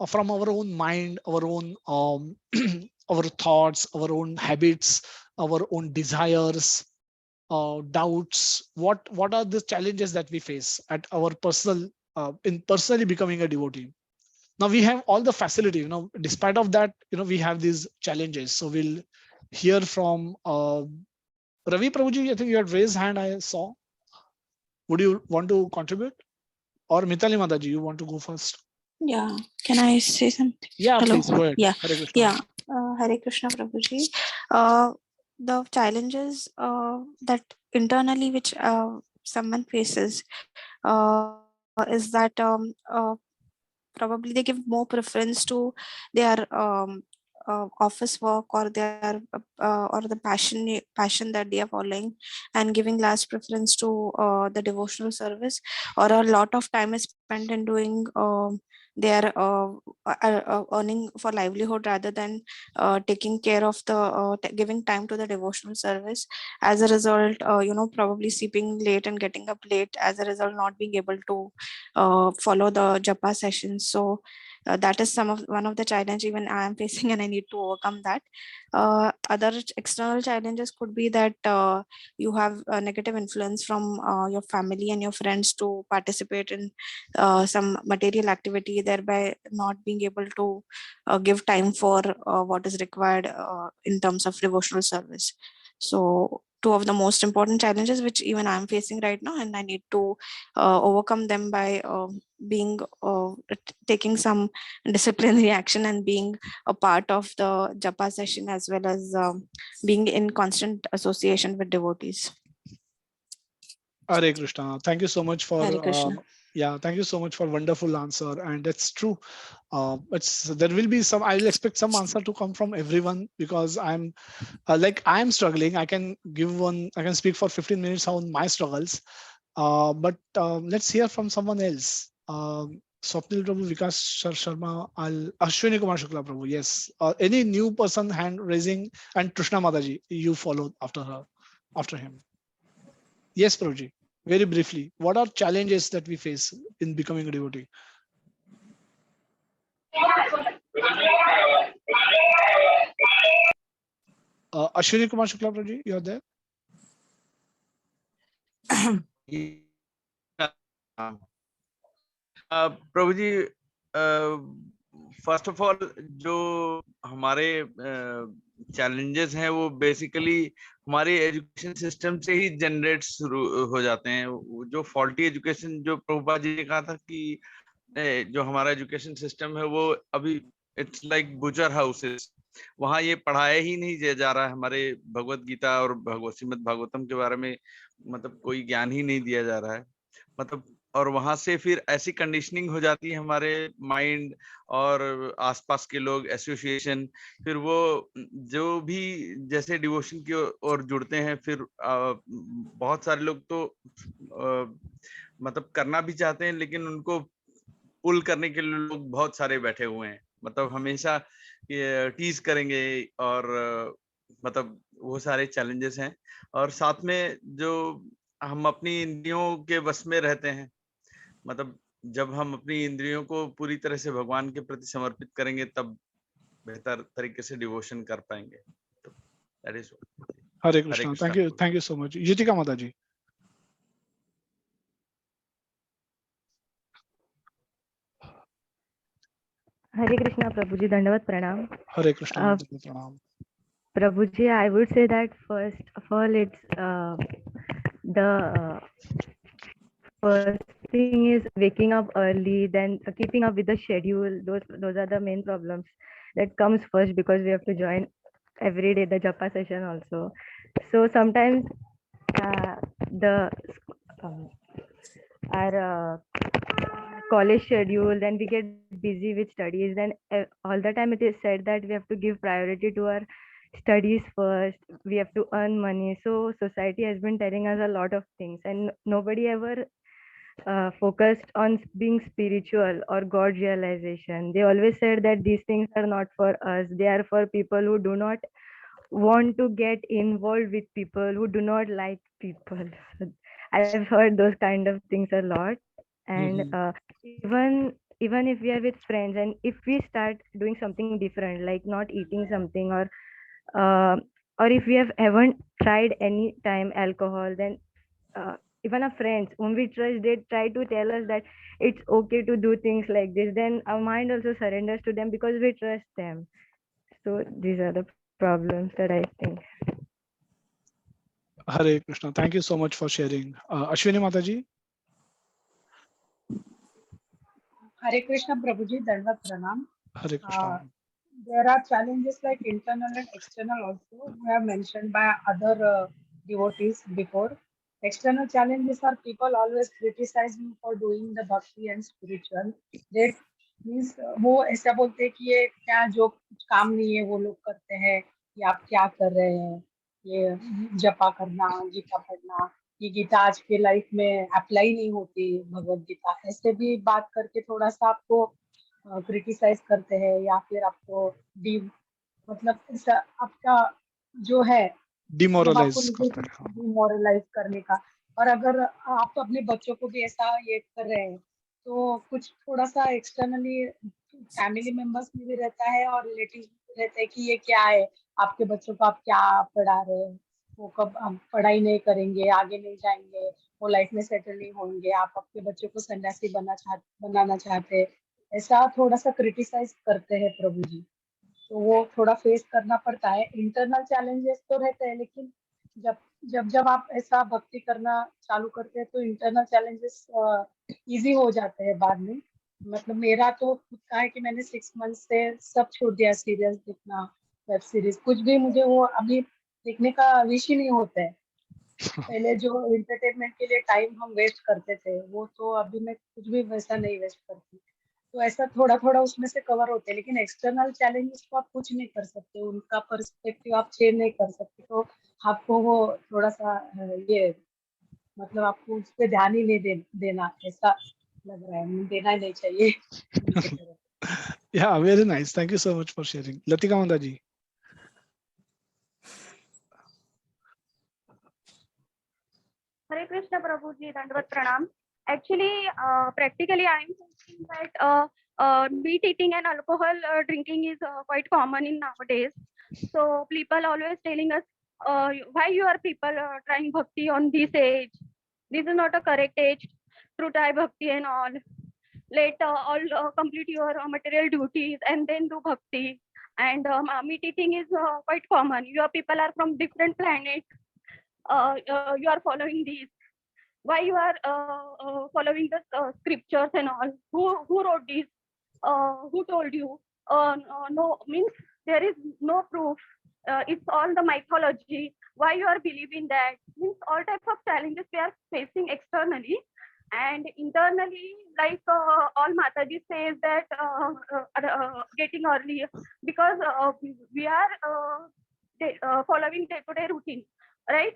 from our own mind, our own our thoughts, our own habits, our own desires, doubts? What are the challenges that we face at our personal in personally becoming a devotee? Now we have all the facility, despite of that, we have these challenges. So we'll hear from Ravi Prabhuji. I think you had raised hand, I saw. Would you want to contribute, or Mitali Mataji, you want to go first? Yeah, can I say something? Yeah, Hello? please go ahead. Yeah, Hare Krishna. yeah. Hare Krishna Prabhuji. The challenges that internally which someone faces is that probably they give more preference to their office work or their or the passion that they are following, and giving last preference to the devotional service, or a lot of time is spent in doing their earning for livelihood rather than taking care of the giving time to the devotional service. As a result, probably sleeping late and getting up late, as a result not being able to follow the japa sessions. So that is one of the challenge even I am facing, and I need to overcome that. Other external challenges could be that you have a negative influence from your family and your friends to participate in some material activity, thereby not being able to give time for what is required in terms of devotional service. So two of the most important challenges which even I'm facing right now, and I need to overcome them by being taking some disciplinary action and being a part of the japa session, as well as being in constant association with devotees. Hare Krishna. Thank you so much for Hare Krishna. thank you so much for wonderful answer. And that's true. There will be some. I will expect some answer to come from everyone, because I'm I'm struggling. I can give one. I can speak for 15 minutes on my struggles. But let's hear from someone else. Swapnil Prabhu, Vikas Sharma, Ashwini Kumar Shukla Prabhu. Yes. Any new person hand raising, and Krishna Mataji, you followed after her, after him. Yes, Prabhuji. Very briefly, what are challenges that we face in becoming a devotee? Ashwini Kumar Shukla Prabhuji, you are there? Prabhu ji, first of all जो हमारे challenges हैं वो basically हमारे education system से ही generate शुरू हो जाते हैं. जो फॉल्टी एजुकेशन, जो प्रभुपाद जी ने कहा था कि जो हमारा एजुकेशन सिस्टम है वो अभी इट्स लाइक बुचर हाउसेस, वहाँ ये पढ़ाया ही नहीं जा रहा है. हमारे भगवत गीता और श्रीमद् भागवतम के बारे में मतलब कोई ज्ञान ही नहीं दिया जा रहा है। मतलब और वहां से फिर ऐसी कंडीशनिंग हो जाती है हमारे माइंड और आसपास के लोग, एसोसिएशन, फिर वो जो भी जैसे डिवोशन की ओर जुड़ते हैं, फिर बहुत सारे लोग तो मतलब करना भी चाहते हैं, लेकिन उनको पुल करने के लिए लोग बहुत सारे बैठे हुए हैं। मतलब हमेशा टीज करेंगे और मतलब वो सारे चैलेंजेस हैं। और साथ में जो हम अपनी इंद्रियों के वश में रहते हैं, मतलब जब हम अपनी इंद्रियों को पूरी तरह से भगवान के प्रति समर्पित करेंगे, तब बेहतर तरीके से डिवोशन कर पाएंगे। तो that is Hare Krishna, thank you so much. Yutika माता जी। Hare Krishna, Prabhuji, Dandavat Pranam. हरे कृष्णा, प्रणाम। Prabhuji, I would say that first of all, it's the first thing is waking up early, then keeping up with the schedule. Those are the main problems that comes first, because we have to join every day the japa session also. So sometimes the our college schedule, then we get busy with studies, then all the time it is said that we have to give priority to our studies first, we have to earn money. So society has been telling us a lot of things, and nobody ever focused on being spiritual or God realization. They always said that these things are not for us, they are for people who do not want to get involved with people, who do not like people. I've heard those kind of things a lot. And even if we are with friends, and if we start doing something different, like not eating something, uh, or if we have haven't tried any time alcohol, then even our friends whom we trust, they try to tell us that it's okay to do things like this, then our mind also surrenders to them because we trust them. So these are the problems that I think. Hare Krishna, thank you so much for sharing. Ashwini Mataji. Hare Krishna, Prabhuji, Dandavat Pranam. Hare Krishna. There are challenges like internal and external also, who have mentioned by other devotees before. External challenges are people always criticize you for doing the bhakti and spiritual. They means वो ऐसा बोलते हैं कि ये क्या जो कुछ काम नहीं है वो लोग करते हैं, ये आप क्या कर रहे हैं, ये जपा करना, गीता पढ़ना, ये गीता आज के लाइफ में अप्लाई नहीं होती, भगवत गीता, ऐसे भी बात करके थोड़ा सा आपको क्रिटिसाइज करते हैं, या फिर आपको मतलब ऐसा आपका जो है डिमोरलाइज करते हैं, डिमोरलाइज करने का। और अगर आप अपने बच्चों को भी ऐसा ये कर रहे हैं, तो कुछ थोड़ा सा एक्सटर्नली फैमिली मेंबर्स में भी रहता है और रिलेटिव रहता है कि ये क्या है, आपके बच्चों को आप क्या पढ़ा रहे हैं, वो कब पढ़ाई नहीं करेंगे, आगे नहीं जाएंगे, वो लाइफ में सेटल नहीं होंगे, आप अपने बच्चों को सन्यासी बनाना चाहते, ऐसा थोड़ा सा क्रिटिसाइज करते हैं प्रभु जी। तो वो थोड़ा फेस करना पड़ता है। इंटरनल चैलेंजेस तो रहते हैं, लेकिन जब आप ऐसा भक्ति करना चालू करते हैं तो इंटरनल चैलेंजेस इजी हो जाते हैं बाद में। मतलब मेरा तो खुद का है कि मैंने 6 मंथ से सब छोड़ दिया, सीरियल्स देखना, वेब सीरीज, कुछ भी मुझे वो अभी देखने का विश ही नहीं होता है। पहले जो एंटरटेनमेंट के लिए टाइम हम वेस्ट करते थे, वो तो अभी मैं कुछ भी वैसा नहीं वेस्ट करती। तो ऐसा थोड़ा थोड़ा उसमें से कवर होते हैं, लेकिन एक्सटर्नल चैलेंजेस को आप कुछ नहीं कर सकते, उनका पर्सपेक्टिव आप चेंज नहीं कर सकते, तो आपको वो थोड़ा सा ये मतलब आपको उस पर ध्यान ही नहीं देना, ऐसा लग रहा है, देना ही नहीं चाहिए। Yeah, very nice. Thank you so much for sharing. Latika Mandaji. Hare Krishna, Prabhuji, Dandavat Pranam. Actually, practically, I am thinking that meat eating and alcohol drinking is quite common in nowadays. So people always telling us, why you are people trying bhakti on this age? This is not a correct age to try bhakti and all. Let all complete your material duties and then do bhakti. And meat eating is quite common. Your people are from different planets. You are following these. Why you are following the scriptures and all? Who wrote this? Who told you? No, means there is no proof. It's all the mythology. why you are believing that. Means all types of challenges we are facing externally, and internally, like all Mataji says that getting early, because we are following day-to-day routine, right?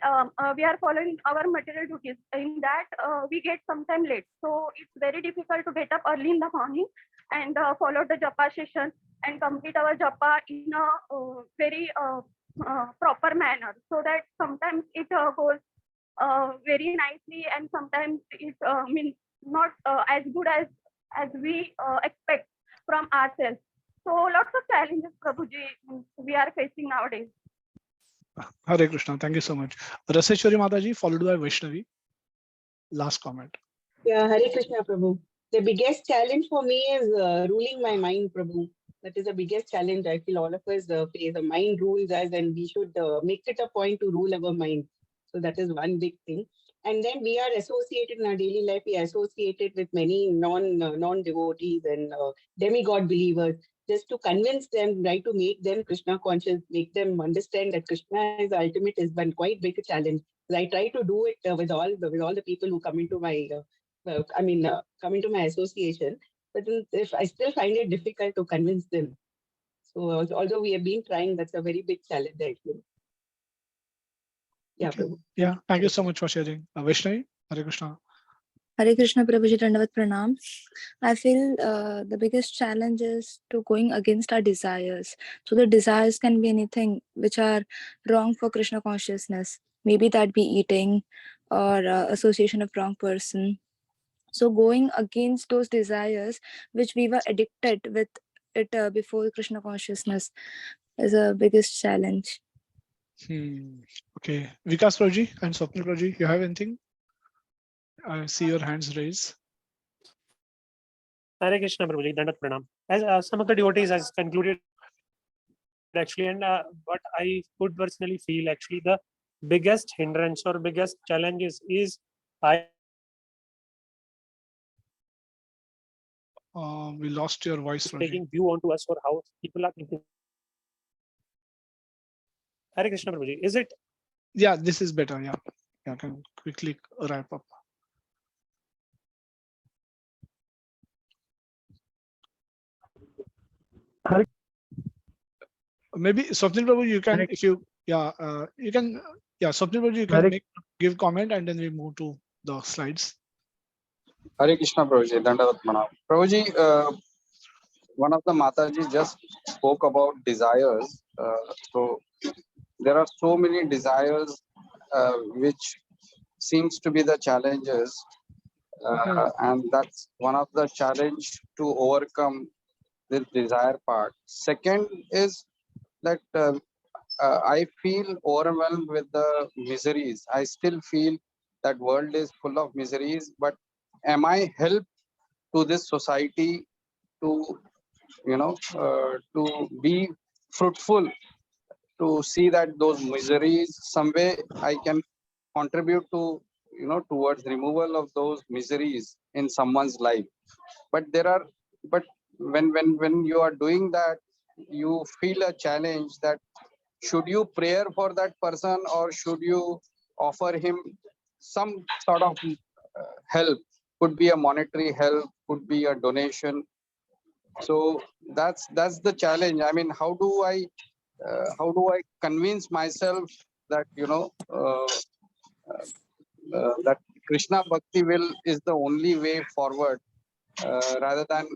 We are following our material duties. In that, we get sometime late, so it's very difficult to get up early in the morning and follow the japa session and complete our japa in a very proper manner, so that sometimes it goes very nicely, and sometimes it means not as good as we expect from ourselves. So lots of challenges, Prabhuji, we are facing nowadays. Hare Krishna. Thank you so much. Raseshwari Mataji, followed by Vaishnavi. Last comment. Yeah, Hare Krishna, Prabhu. The biggest challenge for me is ruling my mind, Prabhu. That is the biggest challenge I feel all of us face. The mind rules us, and we should make it a point to rule our mind. So that is one big thing. And then we are associated in our daily life. We are associated with many non devotees and demigod believers, just to convince them, right, to make them Krishna conscious, make them understand that Krishna is the ultimate, is one quite big challenge. I try to do it with all the people who come into my come into my association, but then if I still find it difficult to convince them. So although we have been trying, that's a very big challenge, I feel. Yeah, Okay. Prabhu. Yeah, thank you so much for sharing. Vaishnavi, Hare Krishna. Hare Krishna Prabhuji, Dandavat Pranam. I feel the biggest challenge is to going against our desires. So the desires can be anything which are wrong for Krishna consciousness. Maybe that be eating or association of wrong person. So going against those desires which we were addicted with it before Krishna consciousness is a biggest challenge. Okay. Vikas Prabhuji and Swapnil Prabhuji, you have anything? I see your hands raised. Hare Krishna Prabhuji, Dandavat Pranam. As some of the devotees has concluded actually, and what I would personally feel actually the biggest hindrance or biggest challenge is We lost your voice, taking view onto us or how people are thinking. Hare Krishna Prabhuji, is it? Yeah, this is better. Yeah, I can quickly wrap up. Maybe Swapnil Prabhu, you can, if you, you can, Swapnil Prabhu, you can give comment, and then we move to the slides. Hare Krishna Prabhuji, Dandavat Pranam. Prabhuji, one of the Mataji just spoke about desires. So there are so many desires which seems to be the challenges, and that's one of the challenge to overcome this desire part. Second is that I feel overwhelmed with the miseries. I still feel that world is full of miseries, but am I help to this society to to be fruitful, to see that those miseries some way I can contribute to towards removal of those miseries in someone's life. But when you are doing that, you feel a challenge that should you pray for that person, or should you offer him some sort of help? Could be a monetary help, could be a donation. So that's the challenge. I mean, how do I convince myself that that Krishna Bhakti will is the only way forward, rather than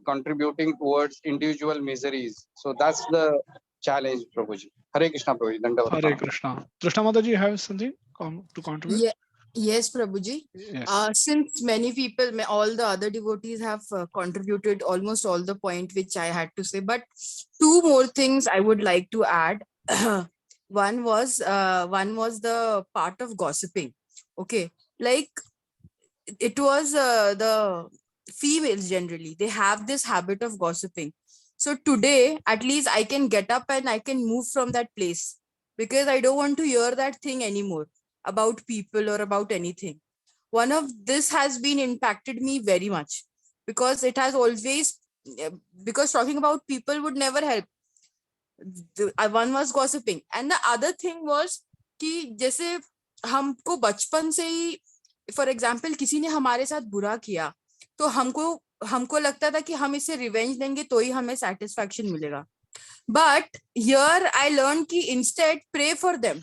contributing towards individual miseries. So that's the challenge, Prabhuji. Hare Krishna, Prabhuji. Dandavat Hare Pranam. Krishna. Krishna Mataji, you have something to contribute? Yeah. Yes, Prabhuji. Yes. Since many people, all the other devotees have contributed almost all the point which I had to say, but two more things I would like to add. One was the part of gossiping. Okay, like it was the females generally, they have this habit of gossiping. So today, at least I can get up and I can move from that place, because I don't want to hear that thing anymore about people or about anything. One of this has been impacted me very much, because it has always, because talking about people would never help. one was gossiping, and the other thing was कि जैसे हमको बचपन से ही, for example किसी ने हमारे साथ बुरा किया तो हमको लगता था कि हम इसे रिवेंज देंगे तो ही हमें सेटिस्फैक्शन मिलेगा. बट हियर आई लर्न कि instead pray for them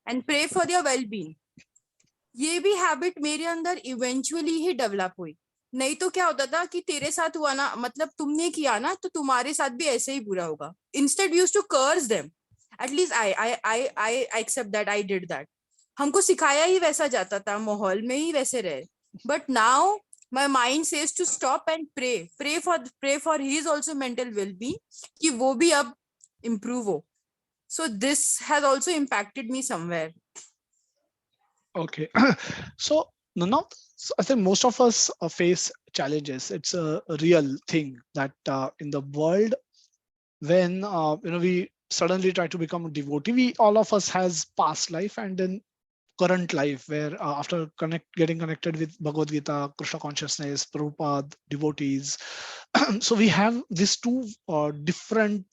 and pray for their well being. ये भी हैबिट मेरे अंदर इवेंचुअली ही डेवलप हुई. नहीं तो क्या होता था कि तेरे साथ हुआ ना, मतलब तुमने किया ना तो तुम्हारे साथ भी ऐसे ही बुरा होगा. Instead used to curse them. At least I accept that I did that. हमको सिखाया ही वैसा जाता था, माहौल में ही वैसे रहे. But now my mind says to stop and pray for his also mental well-being कि वो भी अब improve हो. So this has also impacted me somewhere. Okay. So none of, so I think most of us face challenges. It's a real thing that in the world, when we suddenly try to become a devotee, we all of us has past life and then current life, where after getting connected with Bhagavad Gita, Krishna consciousness, Prabhupada, devotees, so we have these two different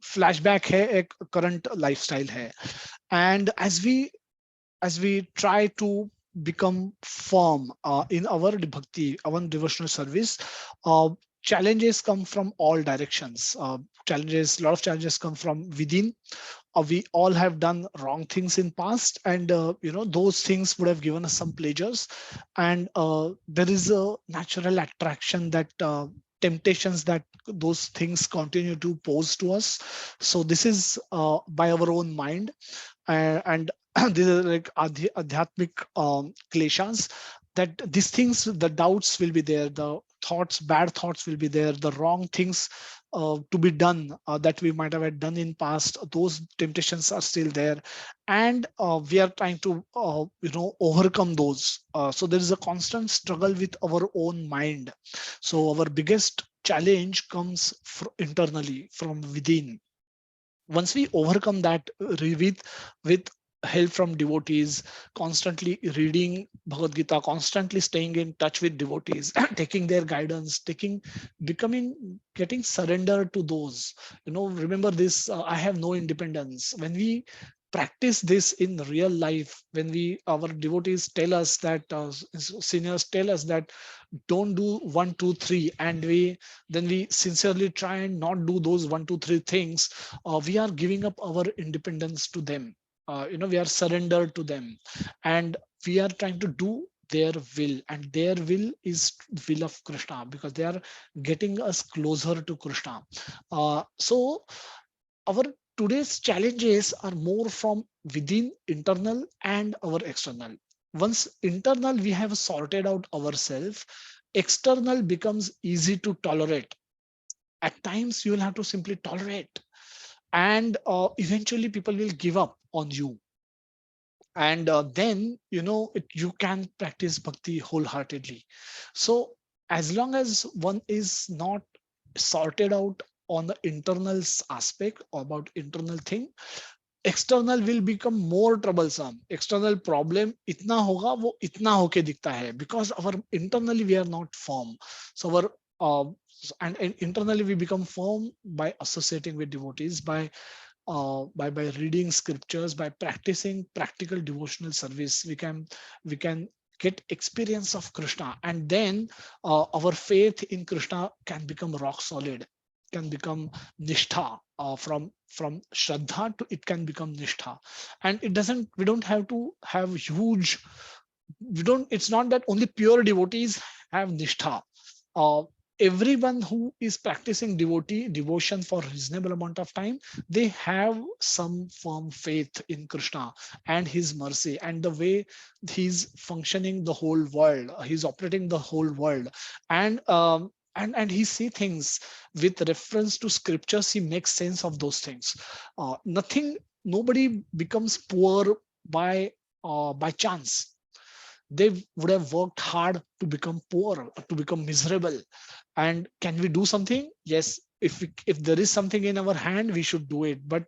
flashback hai, ek current lifestyle hai. And as we try to become firm in our bhakti, our devotional service, challenges come from all directions. A lot of challenges come from within. We all have done wrong things in past, and those things would have given us some pleasures, and there is a natural attraction that temptations that those things continue to pose to us. So this is by our own mind, and these are like adhyatmic kleshas, that these things, the doubts will be there, the thoughts, bad thoughts will be there, the wrong things to be done that we might have done in past, those temptations are still there, and we are trying to overcome those. So there is a constant struggle with our own mind. So our biggest challenge comes internally from within. Once we overcome that with help from devotees, constantly reading Bhagavad Gita, constantly staying in touch with devotees, taking their guidance, getting surrendered to those. Remember this, I have no independence. When we practice this in real life, when our devotees tell us that, seniors tell us that don't do 1 2 3, and then we sincerely try and not do those 1 2 3 things, we are giving up our independence to them. We are surrendered to them, and we are trying to do their will, and their will is will of Krishna, because they are getting us closer to Krishna. So our today's challenges are more from within, internal, and our external. Once internal we have sorted out ourselves, external becomes easy to tolerate. At times you will have to simply tolerate, and eventually people will give up on you, and then you can practice bhakti wholeheartedly. So as long as one is not sorted out on the internal aspect about internal thing, external will become more troublesome. External problem itna hoga wo itna hoke dikhta hai, because our internally we are not firm. So our and internally we become firm by associating with devotees, by reading scriptures, by practicing practical devotional service. We can get experience of Krishna, and then our faith in Krishna can become rock solid, can become nishtha. From shraddha to it can become nishtha. And we don't have to have huge, it's not that only pure devotees have nishtha. uh, Everyone who is practicing devotion for reasonable amount of time, they have some firm faith in Krishna and his mercy, and the way he's functioning the whole world, he's operating the whole world. And and he see things with reference to scriptures, he makes sense of those things. Nobody becomes poor by chance. They would have worked hard to become poor, to become miserable. And can we do something? Yes, if there is something in our hand, we should do it. But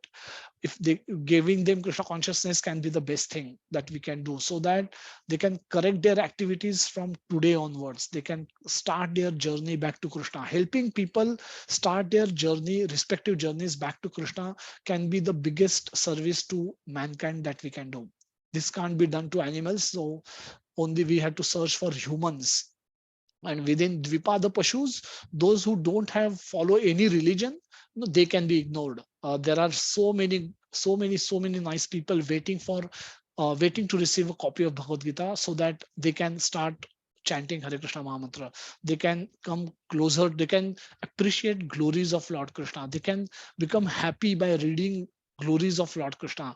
if they giving them Krishna consciousness can be the best thing that we can do, so that they can correct their activities from today onwards. They can start their journey back to Krishna. Helping people start their journey, respective journeys back to Krishna, can be the biggest service to mankind that we can do. This can't be done to animals, so only we have to search for humans. And within Dvipada Pashus, those who don't have follow any religion, no, they can be ignored. There are so many nice people waiting to receive a copy of Bhagavad Gita, so that they can start chanting Hare Krishna Mahamantra. They can come closer. They can appreciate glories of Lord Krishna. They can become happy by reading glories of Lord Krishna.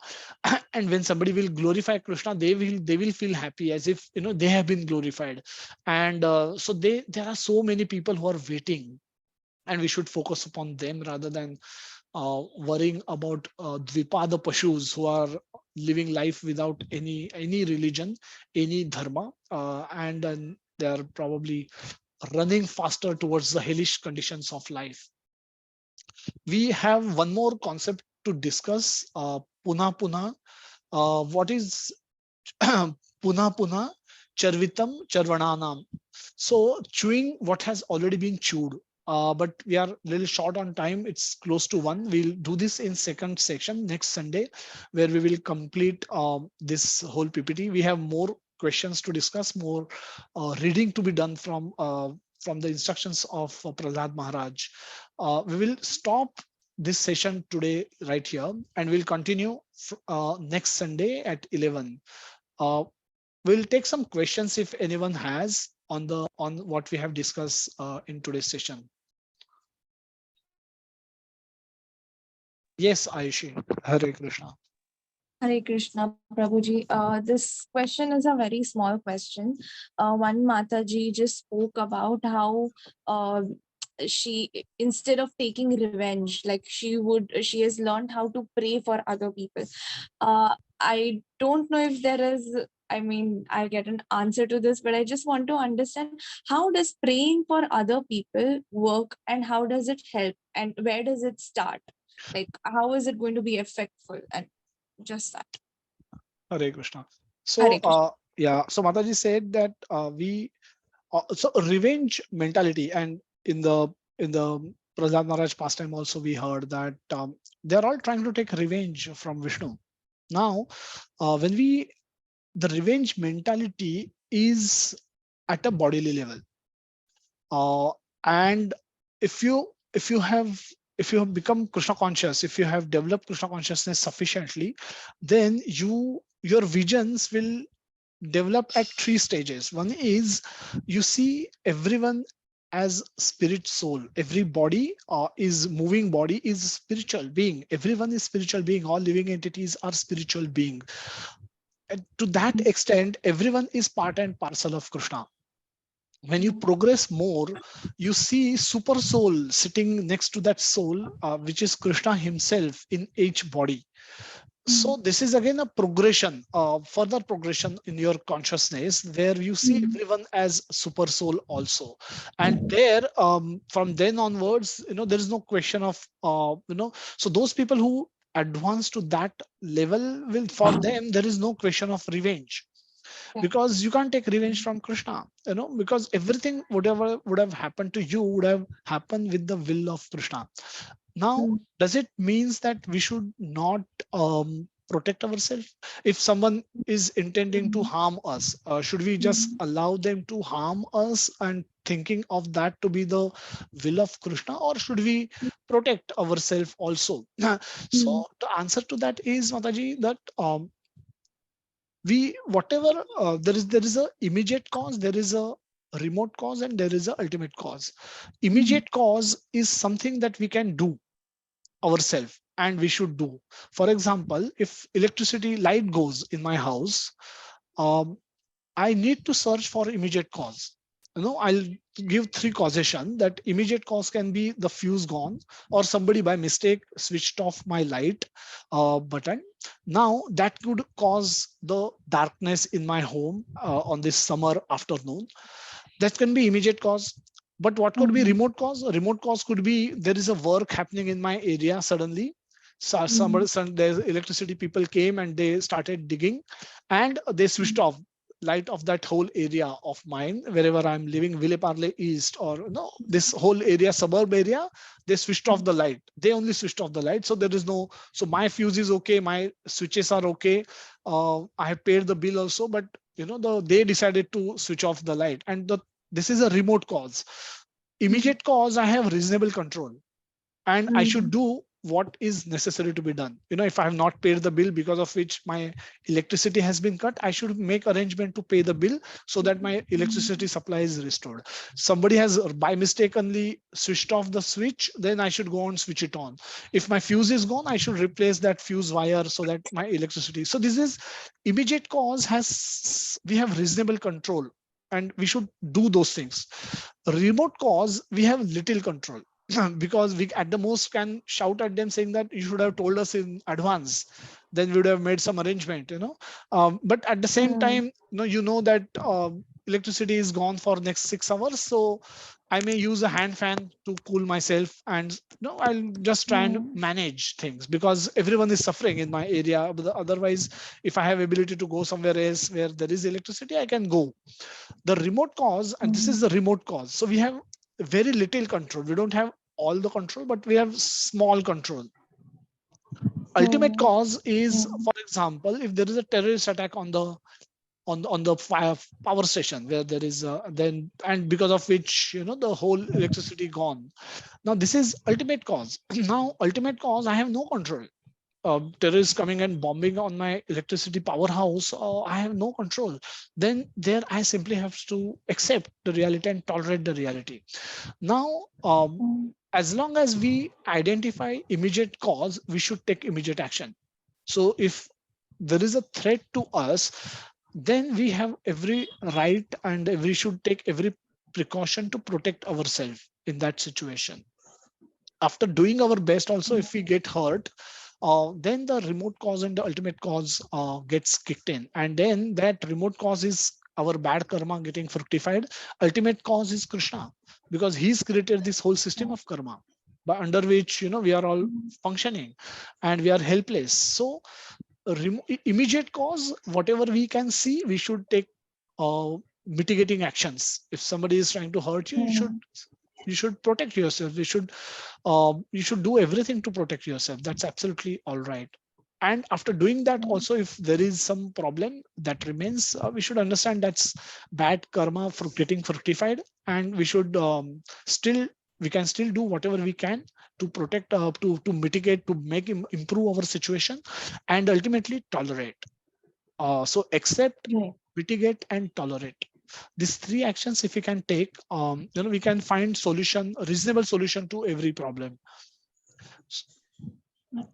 And when somebody will glorify Krishna, they will feel happy, as if they have been glorified. And so there are so many people who are waiting, and we should focus upon them rather than worrying about Dvipada Pashus who are living life without any religion, any dharma, and then they are probably running faster towards the hellish conditions of life. We have one more concept to discuss, Puna Puna. What is Puna Puna Charvitam Charvananam? So chewing what has already been chewed. But we are a little short on time. It's close to 1. We'll do this in second section next Sunday, where we will complete this whole PPT. We have more questions to discuss, more reading to be done from the instructions of Prahalad Maharaj. We will stop this session today right here, and we'll continue next Sunday at 11. We'll take some questions if anyone has on what we have discussed in today's session. Yes, Ayushi. Hare Krishna. Hare Krishna, Prabhuji. This question is a very small question. One Mataji just spoke about how she, instead of taking revenge, like she has learned how to pray for other people. I don't know if there is, I mean, I'll get an answer to this, but I just want to understand, how does praying for other people work, and how does it help, and where does it start? Like, how is it going to be effectful? And just that. Hare Krishna. Hare So, Krishna. yeah, so Mataji said that so revenge mentality, and in the Prahlad Maharaj pastime also we heard that they're all trying to take revenge from Vishnu. Now, when the revenge mentality is at a bodily level, and if you have become Krishna conscious, if you have developed Krishna consciousness sufficiently, then your visions will develop at 3 stages. One is you see everyone as spirit soul. Every body is moving body is spiritual being. Everyone is spiritual being. All living entities are spiritual being. And to that extent, everyone is part and parcel of Krishna. When you progress more, you see super soul sitting next to that soul, which is Krishna himself in each body. So this is again a progression, further progression in your consciousness, where you see everyone as super soul also. And there, from then onwards, there is no question of, so those people who advance to that level, will, for them, there is no question of revenge. Because you can't take revenge from Krishna, because everything, whatever would have happened to you, would have happened with the will of Krishna. Now, does it means that we should not protect ourselves? If someone is intending to harm us, should we just allow them to harm us and thinking of that to be the will of Krishna, or should we protect ourselves also? So the answer to that is, Mataji, that we whatever there is a immediate cause, there is a remote cause, and there is a ultimate cause. Immediate cause is something that we can do ourselves, and we should do. For example, if electricity light goes in my house, um, I need to search for immediate cause. I'll give 3 causation. That immediate cause can be the fuse gone, or somebody by mistake switched off my light button. Now that could cause the darkness in my home on this summer afternoon. That can be immediate cause. But what could be remote cause? A remote cause could be there is a work happening in my area suddenly. So there's electricity people came and they started digging and they switched off light of that whole area of mine wherever I'm living, Ville Parle East, or no, this whole area, suburb area, they switched off the light. They only switched off the light. So there is no, so my fuse is okay, my switches are okay. I have paid the bill also, but they decided to switch off the light. And this is a remote cause. Immediate cause, I have reasonable control and I should do what is necessary to be done. If I have not paid the bill because of which my electricity has been cut, I should make arrangement to pay the bill so that my electricity supply is restored. Somebody has by mistakenly switched off the switch, then I should go and switch it on. If my fuse is gone, I should replace that fuse wire so that my electricity. So this is immediate cause, we have reasonable control and we should do those things. Remote cause, we have little control. Because we at the most can shout at them saying that you should have told us in advance, then we would have made some arrangement. But at the same time, that electricity is gone for next 6 hours, so I may use a hand fan to cool myself, and I'll just try and manage things because everyone is suffering in my area. But otherwise, if I have ability to go somewhere else where there is electricity, I can go. The remote cause, and this is the remote cause, so we have very little control. We don't have all the control, but we have small control. Ultimate cause is, for example, if there is a terrorist attack on the power station where there is then, and because of which the whole electricity gone. Now this is ultimate cause. Now ultimate cause, I have no control. Terrorists coming and bombing on my electricity powerhouse, I have no control. Then there I simply have to accept the reality and tolerate the reality. Now, as long as we identify immediate cause, we should take immediate action. So if there is a threat to us, then we have every right and we should take every precaution to protect ourselves in that situation. After doing our best also, if we get hurt, then the remote cause and the ultimate cause gets kicked in, and then that remote cause is our bad karma getting fructified. Ultimate cause is Krishna, because he's created this whole system of karma by under which we are all functioning and we are helpless. So immediate cause, whatever we can see, we should take mitigating actions. If somebody is trying to hurt you, you should protect yourself. You should do everything to protect yourself. That's absolutely all right. And after doing that also, if there is some problem that remains, we should understand that's bad karma for getting fructified, and we can still do whatever we can to protect, to mitigate, to make improve our situation, and ultimately tolerate. So accept, mitigate, and tolerate. These three actions, if we can take, we can find a reasonable solution to every problem.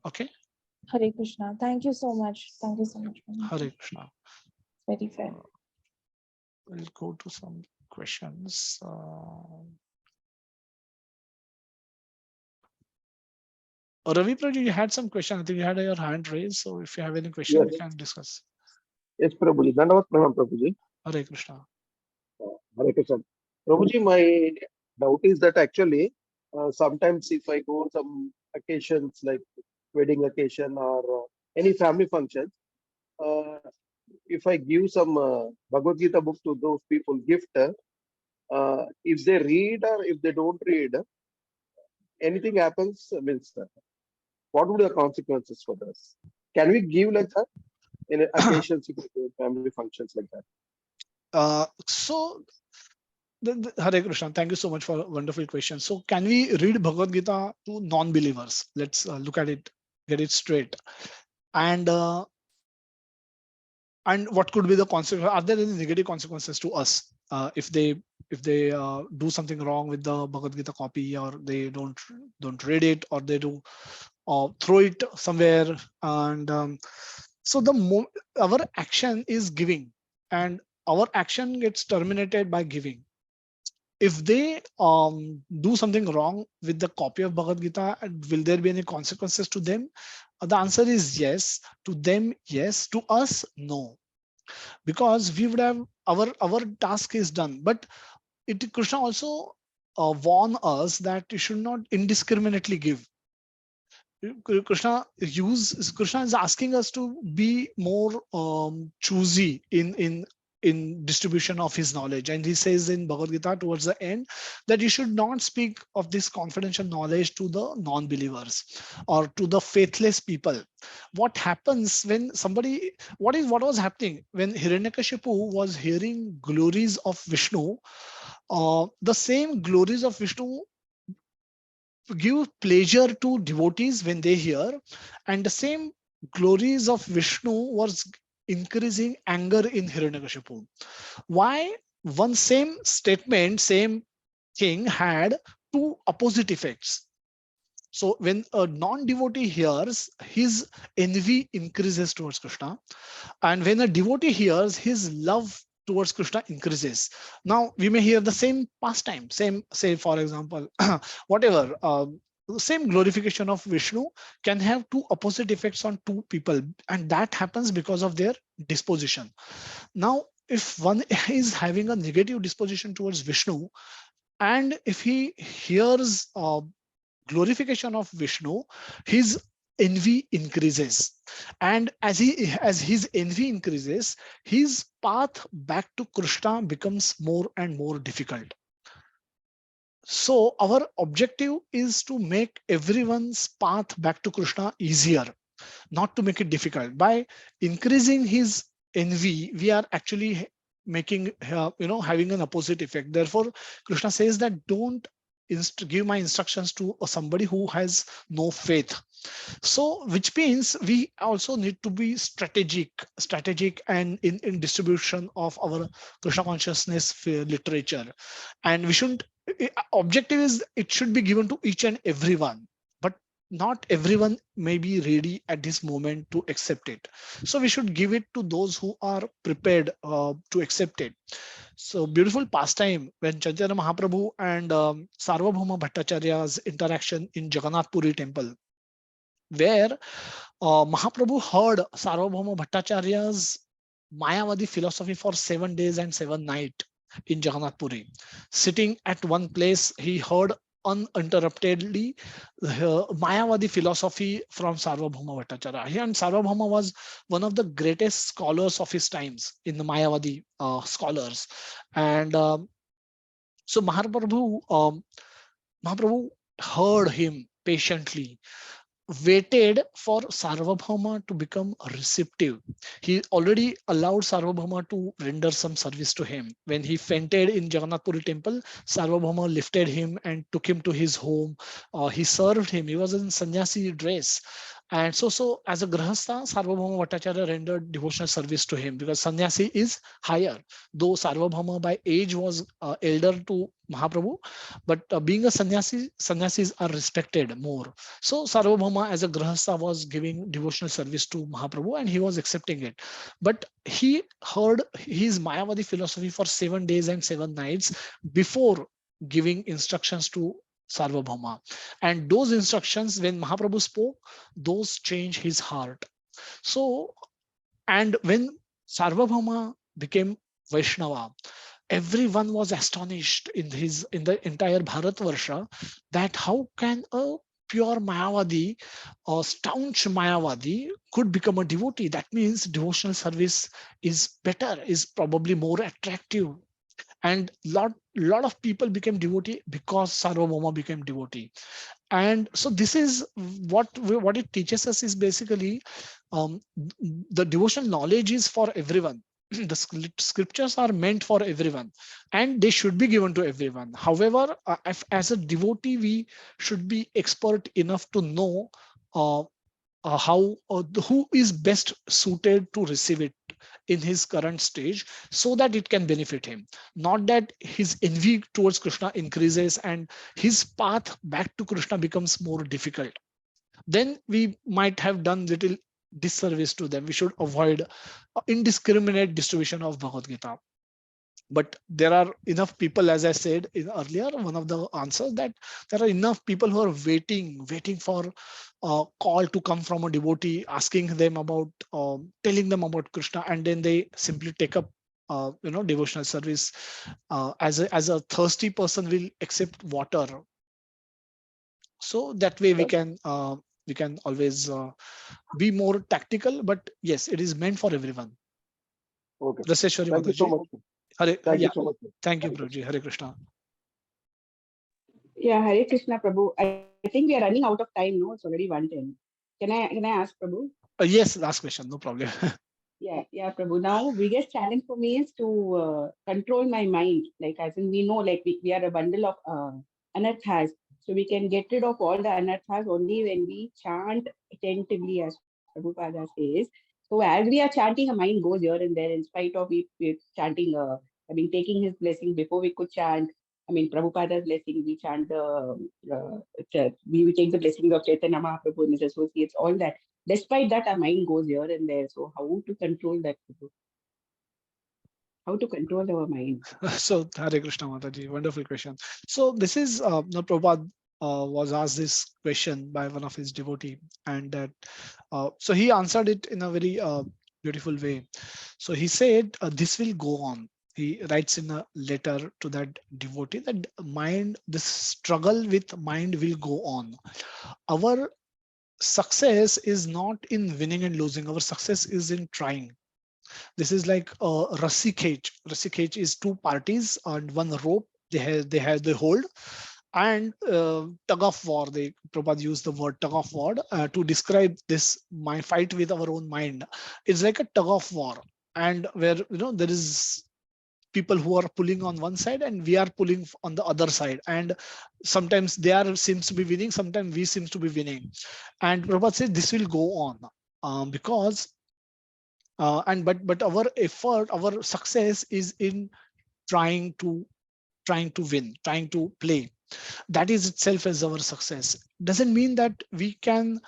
Okay. Hare Krishna. Thank you so much. Thank you so much. Hare Krishna. Very fair. We'll go to some questions. Ravi Prabhu, you had some question. I think you had your hand raised. So if you have any question, we can discuss. Yes, Prabhuji. Dandavat pranam, Prabhuji. Hare Krishna. Hare Krishna. Prabhuji, my doubt is that actually sometimes if I go some occasions like wedding occasion or any family function, if I give some Bhagavad Gita book to those people, gift, if they read or if they don't read, anything happens, means what would be the consequences for this? Can we give like that in occasions, family functions like that? So, Hare Krishna, thank you so much for a wonderful question. So, can we read Bhagavad Gita to non-believers? Let's look at it, get it straight. And what could be the consequences? Are there any negative consequences to us if they do something wrong with the Bhagavad Gita copy, or they don't read it, or they do throw it somewhere? And so our action is giving, and our action gets terminated by giving. If they do something wrong with the copy of Bhagavad Gita, will there be any consequences to them? The answer is yes. To them, yes. To us, no. Because we would have our task is done. But Krishna also warn us that you should not indiscriminately give. Krishna is asking us to be more choosy in distribution of his knowledge, and he says in Bhagavad Gita towards the end that you should not speak of this confidential knowledge to the non-believers or to the faithless people. What happens when somebody, what was happening when Hiranyakashipu was hearing glories of Vishnu? The same glories of Vishnu give pleasure to devotees when they hear, and the same glories of Vishnu was increasing anger in Hiranyakashipu. Why? One same statement, same thing had two opposite effects. So when a non-devotee hears, his envy increases towards Krishna, and when a devotee hears, his love towards Krishna increases. Now we may hear the same pastime, same, say for example, whatever, same glorification of Vishnu can have two opposite effects on two people, and that happens because of their disposition. Now, if one is having a negative disposition towards Vishnu, and if he hears glorification of Vishnu, his envy increases, and as his envy increases, his path back to Krishna becomes more and more difficult. So our objective is to make everyone's path back to Krishna easier, not to make it difficult. By increasing his envy, we are actually making having an opposite effect. Therefore Krishna says that don't give my instructions to somebody who has no faith. So which means we also need to be strategic and in distribution of our Krishna consciousness literature. And we shouldn't, objective is it should be given to each and everyone, but not everyone may be ready at this moment to accept it. So we should give it to those who are prepared to accept it. So beautiful pastime when Chaitanya Mahaprabhu and Sarvabhauma Bhattacharya's interaction in Jagannath Puri temple, where Mahaprabhu heard Sarvabhauma Bhattacharya's Mayavadi philosophy for 7 days and 7 nights in Jagannath Puri. Sitting at one place, he heard uninterruptedly Mayavadi philosophy from Sarvabhauma Bhattacharya. And Sarvabhauma was one of the greatest scholars of his times in the Mayavadi scholars. And so Mahaprabhu heard him patiently, waited for Sarvabhauma to become receptive. He already allowed Sarvabhauma to render some service to him. When he fainted in Jagannath Puri temple, Sarvabhauma lifted him and took him to his home. He served him. He was in sannyasi dress. And so as a Grahastha, Sarvabhauma Bhattacharya rendered devotional service to him because sannyasi is higher. Though Sarvabhauma by age was elder to Mahaprabhu, but being a sannyasi, sannyasis are respected more. So Sarvabhauma as a Grahastha was giving devotional service to Mahaprabhu and he was accepting it. But he heard his Mayavadi philosophy for 7 days and 7 nights before giving instructions to Sarvabhauma. And those instructions, when Mahaprabhu spoke, those changed his heart. So, and when Sarvabhauma became Vaishnava, everyone was astonished in the entire Bharatvarsha that how can a pure Mayavadi or staunch Mayavadi could become a devotee. That means devotional service is better, is probably more attractive. And lot of people became devotee because Sarvabhauma became devotee. And so this is what it teaches us is basically the devotional knowledge is for everyone. The scriptures are meant for everyone and they should be given to everyone. However, as a devotee, we should be expert enough to know who is best suited to receive it in his current stage so that it can benefit him, not that his envy towards Krishna increases and his path back to Krishna becomes more difficult. Then we might have done little disservice to them. We should avoid indiscriminate distribution of Bhagavad Gita. But there are enough people, as I said earlier, one of the answers, that there are enough people who are waiting for a call to come from a devotee, asking them about, telling them about Krishna, and then they simply take up devotional service, as a thirsty person will accept water. So that way we can always be more tactical, but yes, it is meant for everyone. Okay. Raseshwari Thank you so Mataji. much. Hare, Thank you yeah. so much. Thank you, Hare Krishna. Prabhuji. Hare Krishna. Yeah, Hare Krishna Prabhu. I think we are running out of time, no? It's already 1:10. Can I ask Prabhu? Yes, last question, no problem. Yeah, Prabhu. Now, biggest challenge for me is to control my mind. Like, as in, we know, like, we are a bundle of anarthas. So we can get rid of all the anarthas only when we chant attentively, as Prabhupada says. So as we are chanting, a mind goes here and there, in spite of we chanting, taking his blessing before we could chant. Prabhupada's blessing, we chant we take the blessings of Chaitanya Mahaprabhu and his associates, all that. Despite that, our mind goes here and there. So how to control that? How to control our mind? So Hare Krishna Mataji, wonderful question. So this is Prabhupada was asked this question by one of his devotee, and that so he answered it in a very beautiful way. So he said, this will go on. He writes in a letter to that devotee that mind, this struggle with mind will go on. Our success is not in winning and losing. Our success is in trying. This is like a rassi cage. Rassi cage is two parties and one rope. They hold, and tug of war. They Prabhupada used the word tug of war to describe this my fight with our own mind. It's like a tug of war, and where there is people who are pulling on one side and we are pulling on the other side, and sometimes they are seems to be winning, sometimes we seems to be winning. And Prabhupada says this will go on because and but our effort, our success is in trying to win, trying to play. That is itself as our success. Doesn't mean that we can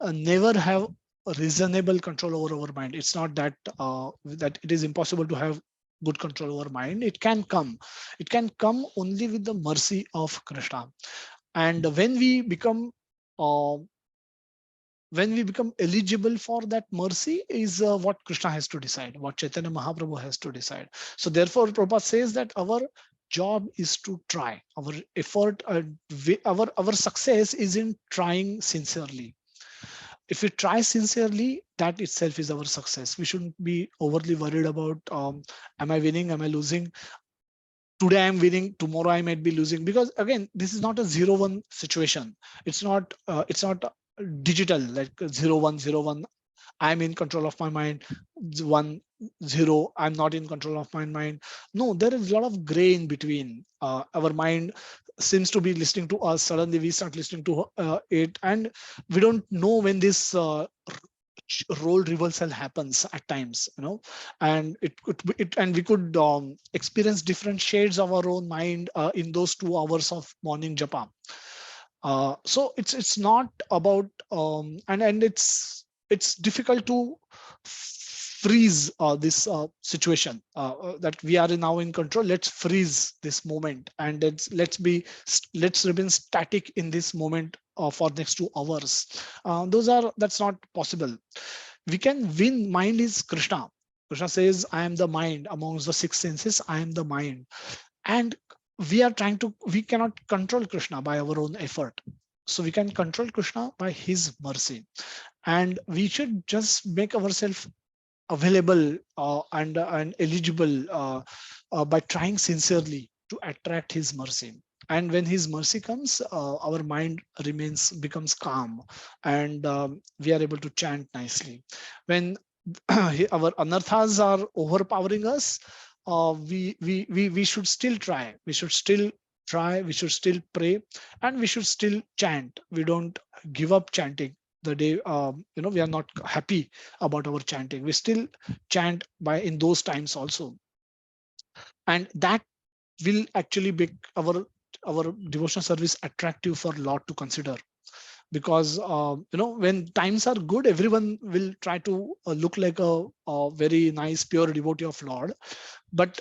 never have a reasonable control over our mind. It's not that that it is impossible to have good control over mind. It can come. It can come only with the mercy of Krishna. And uh, when we become eligible for that mercy is what Krishna has to decide, what Chaitanya Mahaprabhu has to decide. So therefore, Prabhupada says that our job is to try. Our effort, our success is in trying sincerely. If we try sincerely, that itself is our success. We shouldn't be overly worried about am I winning, am I losing. Today I'm winning, tomorrow I might be losing, because again, this is not a 0-1 situation. It's not digital, like 0-1 0-1. I'm in control of my mind. 1-0, I'm not in control of my mind. No, there is a lot of gray in between. Our mind seems to be listening to us, suddenly we start listening to it, and we don't know when this role reversal happens at times, and and we could experience different shades of our own mind in those 2 hours of morning japa. So it's not about and it's difficult to freeze this situation that we are now in control. Let's freeze this moment, and let's remain static in this moment for next 2 hours. That's not possible. We can win. Mind is Krishna. Krishna says, I am the mind. Amongst the 6 senses, I am the mind. And we cannot control Krishna by our own effort. So we can control Krishna by his mercy. And we should just make ourselves available and eligible by trying sincerely to attract his mercy. And when his mercy comes, our mind becomes calm, and we are able to chant nicely. When our anarthas are overpowering us, we should still try. We should still try. We should still pray, and we should still chant. We don't give up chanting the day we are not happy about our chanting. We still chant by in those times also, and that will actually make our devotional service attractive for Lord to consider. Because when times are good, everyone will try to look like a very nice pure devotee of Lord. But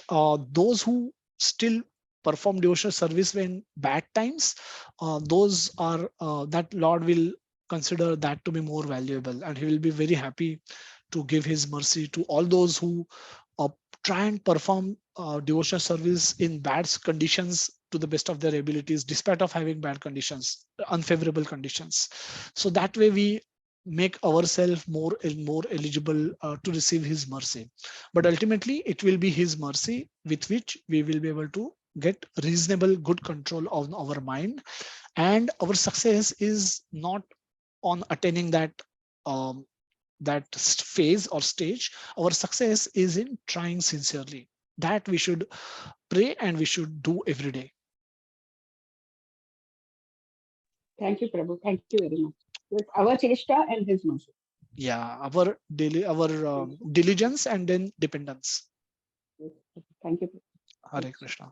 those who still perform devotional service when bad times, those are that Lord will consider that to be more valuable, and he will be very happy to give his mercy to all those who try and perform devotional service in bad conditions to the best of their abilities, despite of having bad conditions, unfavorable conditions. So that way we make ourselves more and more eligible to receive his mercy. But ultimately it will be his mercy with which we will be able to get reasonable good control of our mind, and our success is not on attaining that phase or stage. Our success is in trying sincerely. That we should pray and we should do every day. Thank you, Prabhu. Thank you very much. With our cheshta and his mercy. Yeah, our diligence and then dependence. Yes. Thank you. Hare Krishna.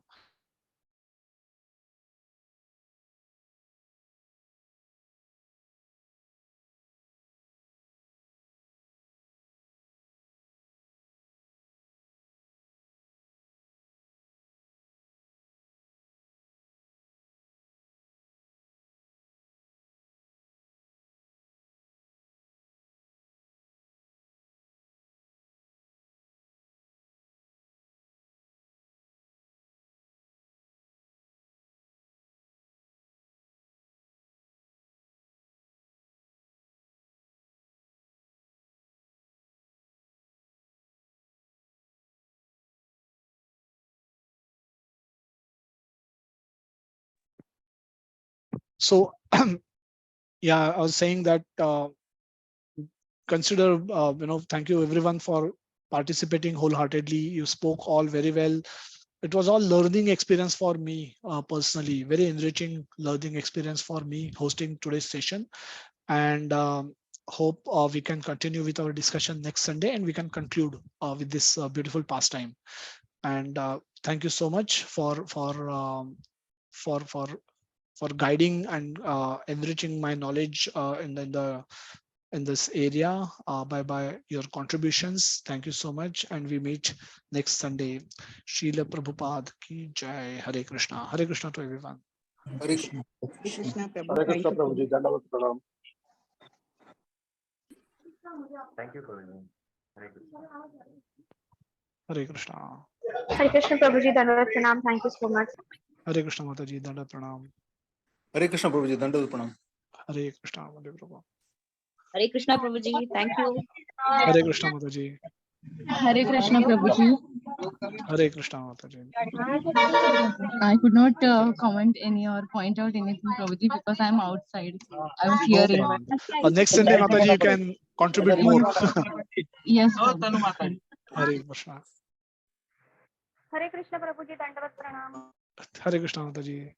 So yeah, I was saying that consider thank you everyone for participating wholeheartedly. You spoke all very well. It was all learning experience for me personally, very enriching learning experience for me hosting today's session. And hope we can continue with our discussion next Sunday, and we can conclude with this beautiful pastime. And thank you so much for for guiding and enriching my knowledge in this area by your contributions. Thank you so much, and we meet next Sunday. Srila Prabhupada ki jai. Hare Krishna. Hare Krishna to everyone. Hare Krishna. Krishna, Prabhu. Hare Thank Krishna, you. Prabhuji. Dandavat pranam. Thank you, Prabhuji. Hare Krishna. Hare Krishna. Hare Krishna Prabhuji, Dandavat Pranam. Thank you so much. Hare Krishna Mataji. Danda Pranam. Hare Krishna, Prabhuji. Dandavat pranam. Hare Krishna Mataji Prabhu. Hare Krishna, Prabhuji. Thank you. Hare Krishna Mataji. Hare Krishna Prabhuji. Hare Krishna Mataji. I could not comment any or point out anything, Prabhuji, because I'm outside. I was No hearing. problem. Next Sunday, Mataji, you can contribute more. Yes. Prabhuji. Hare Krishna. Hare Krishna Prabhuji, Dandavat Pranam. Hare Krishna Mataji.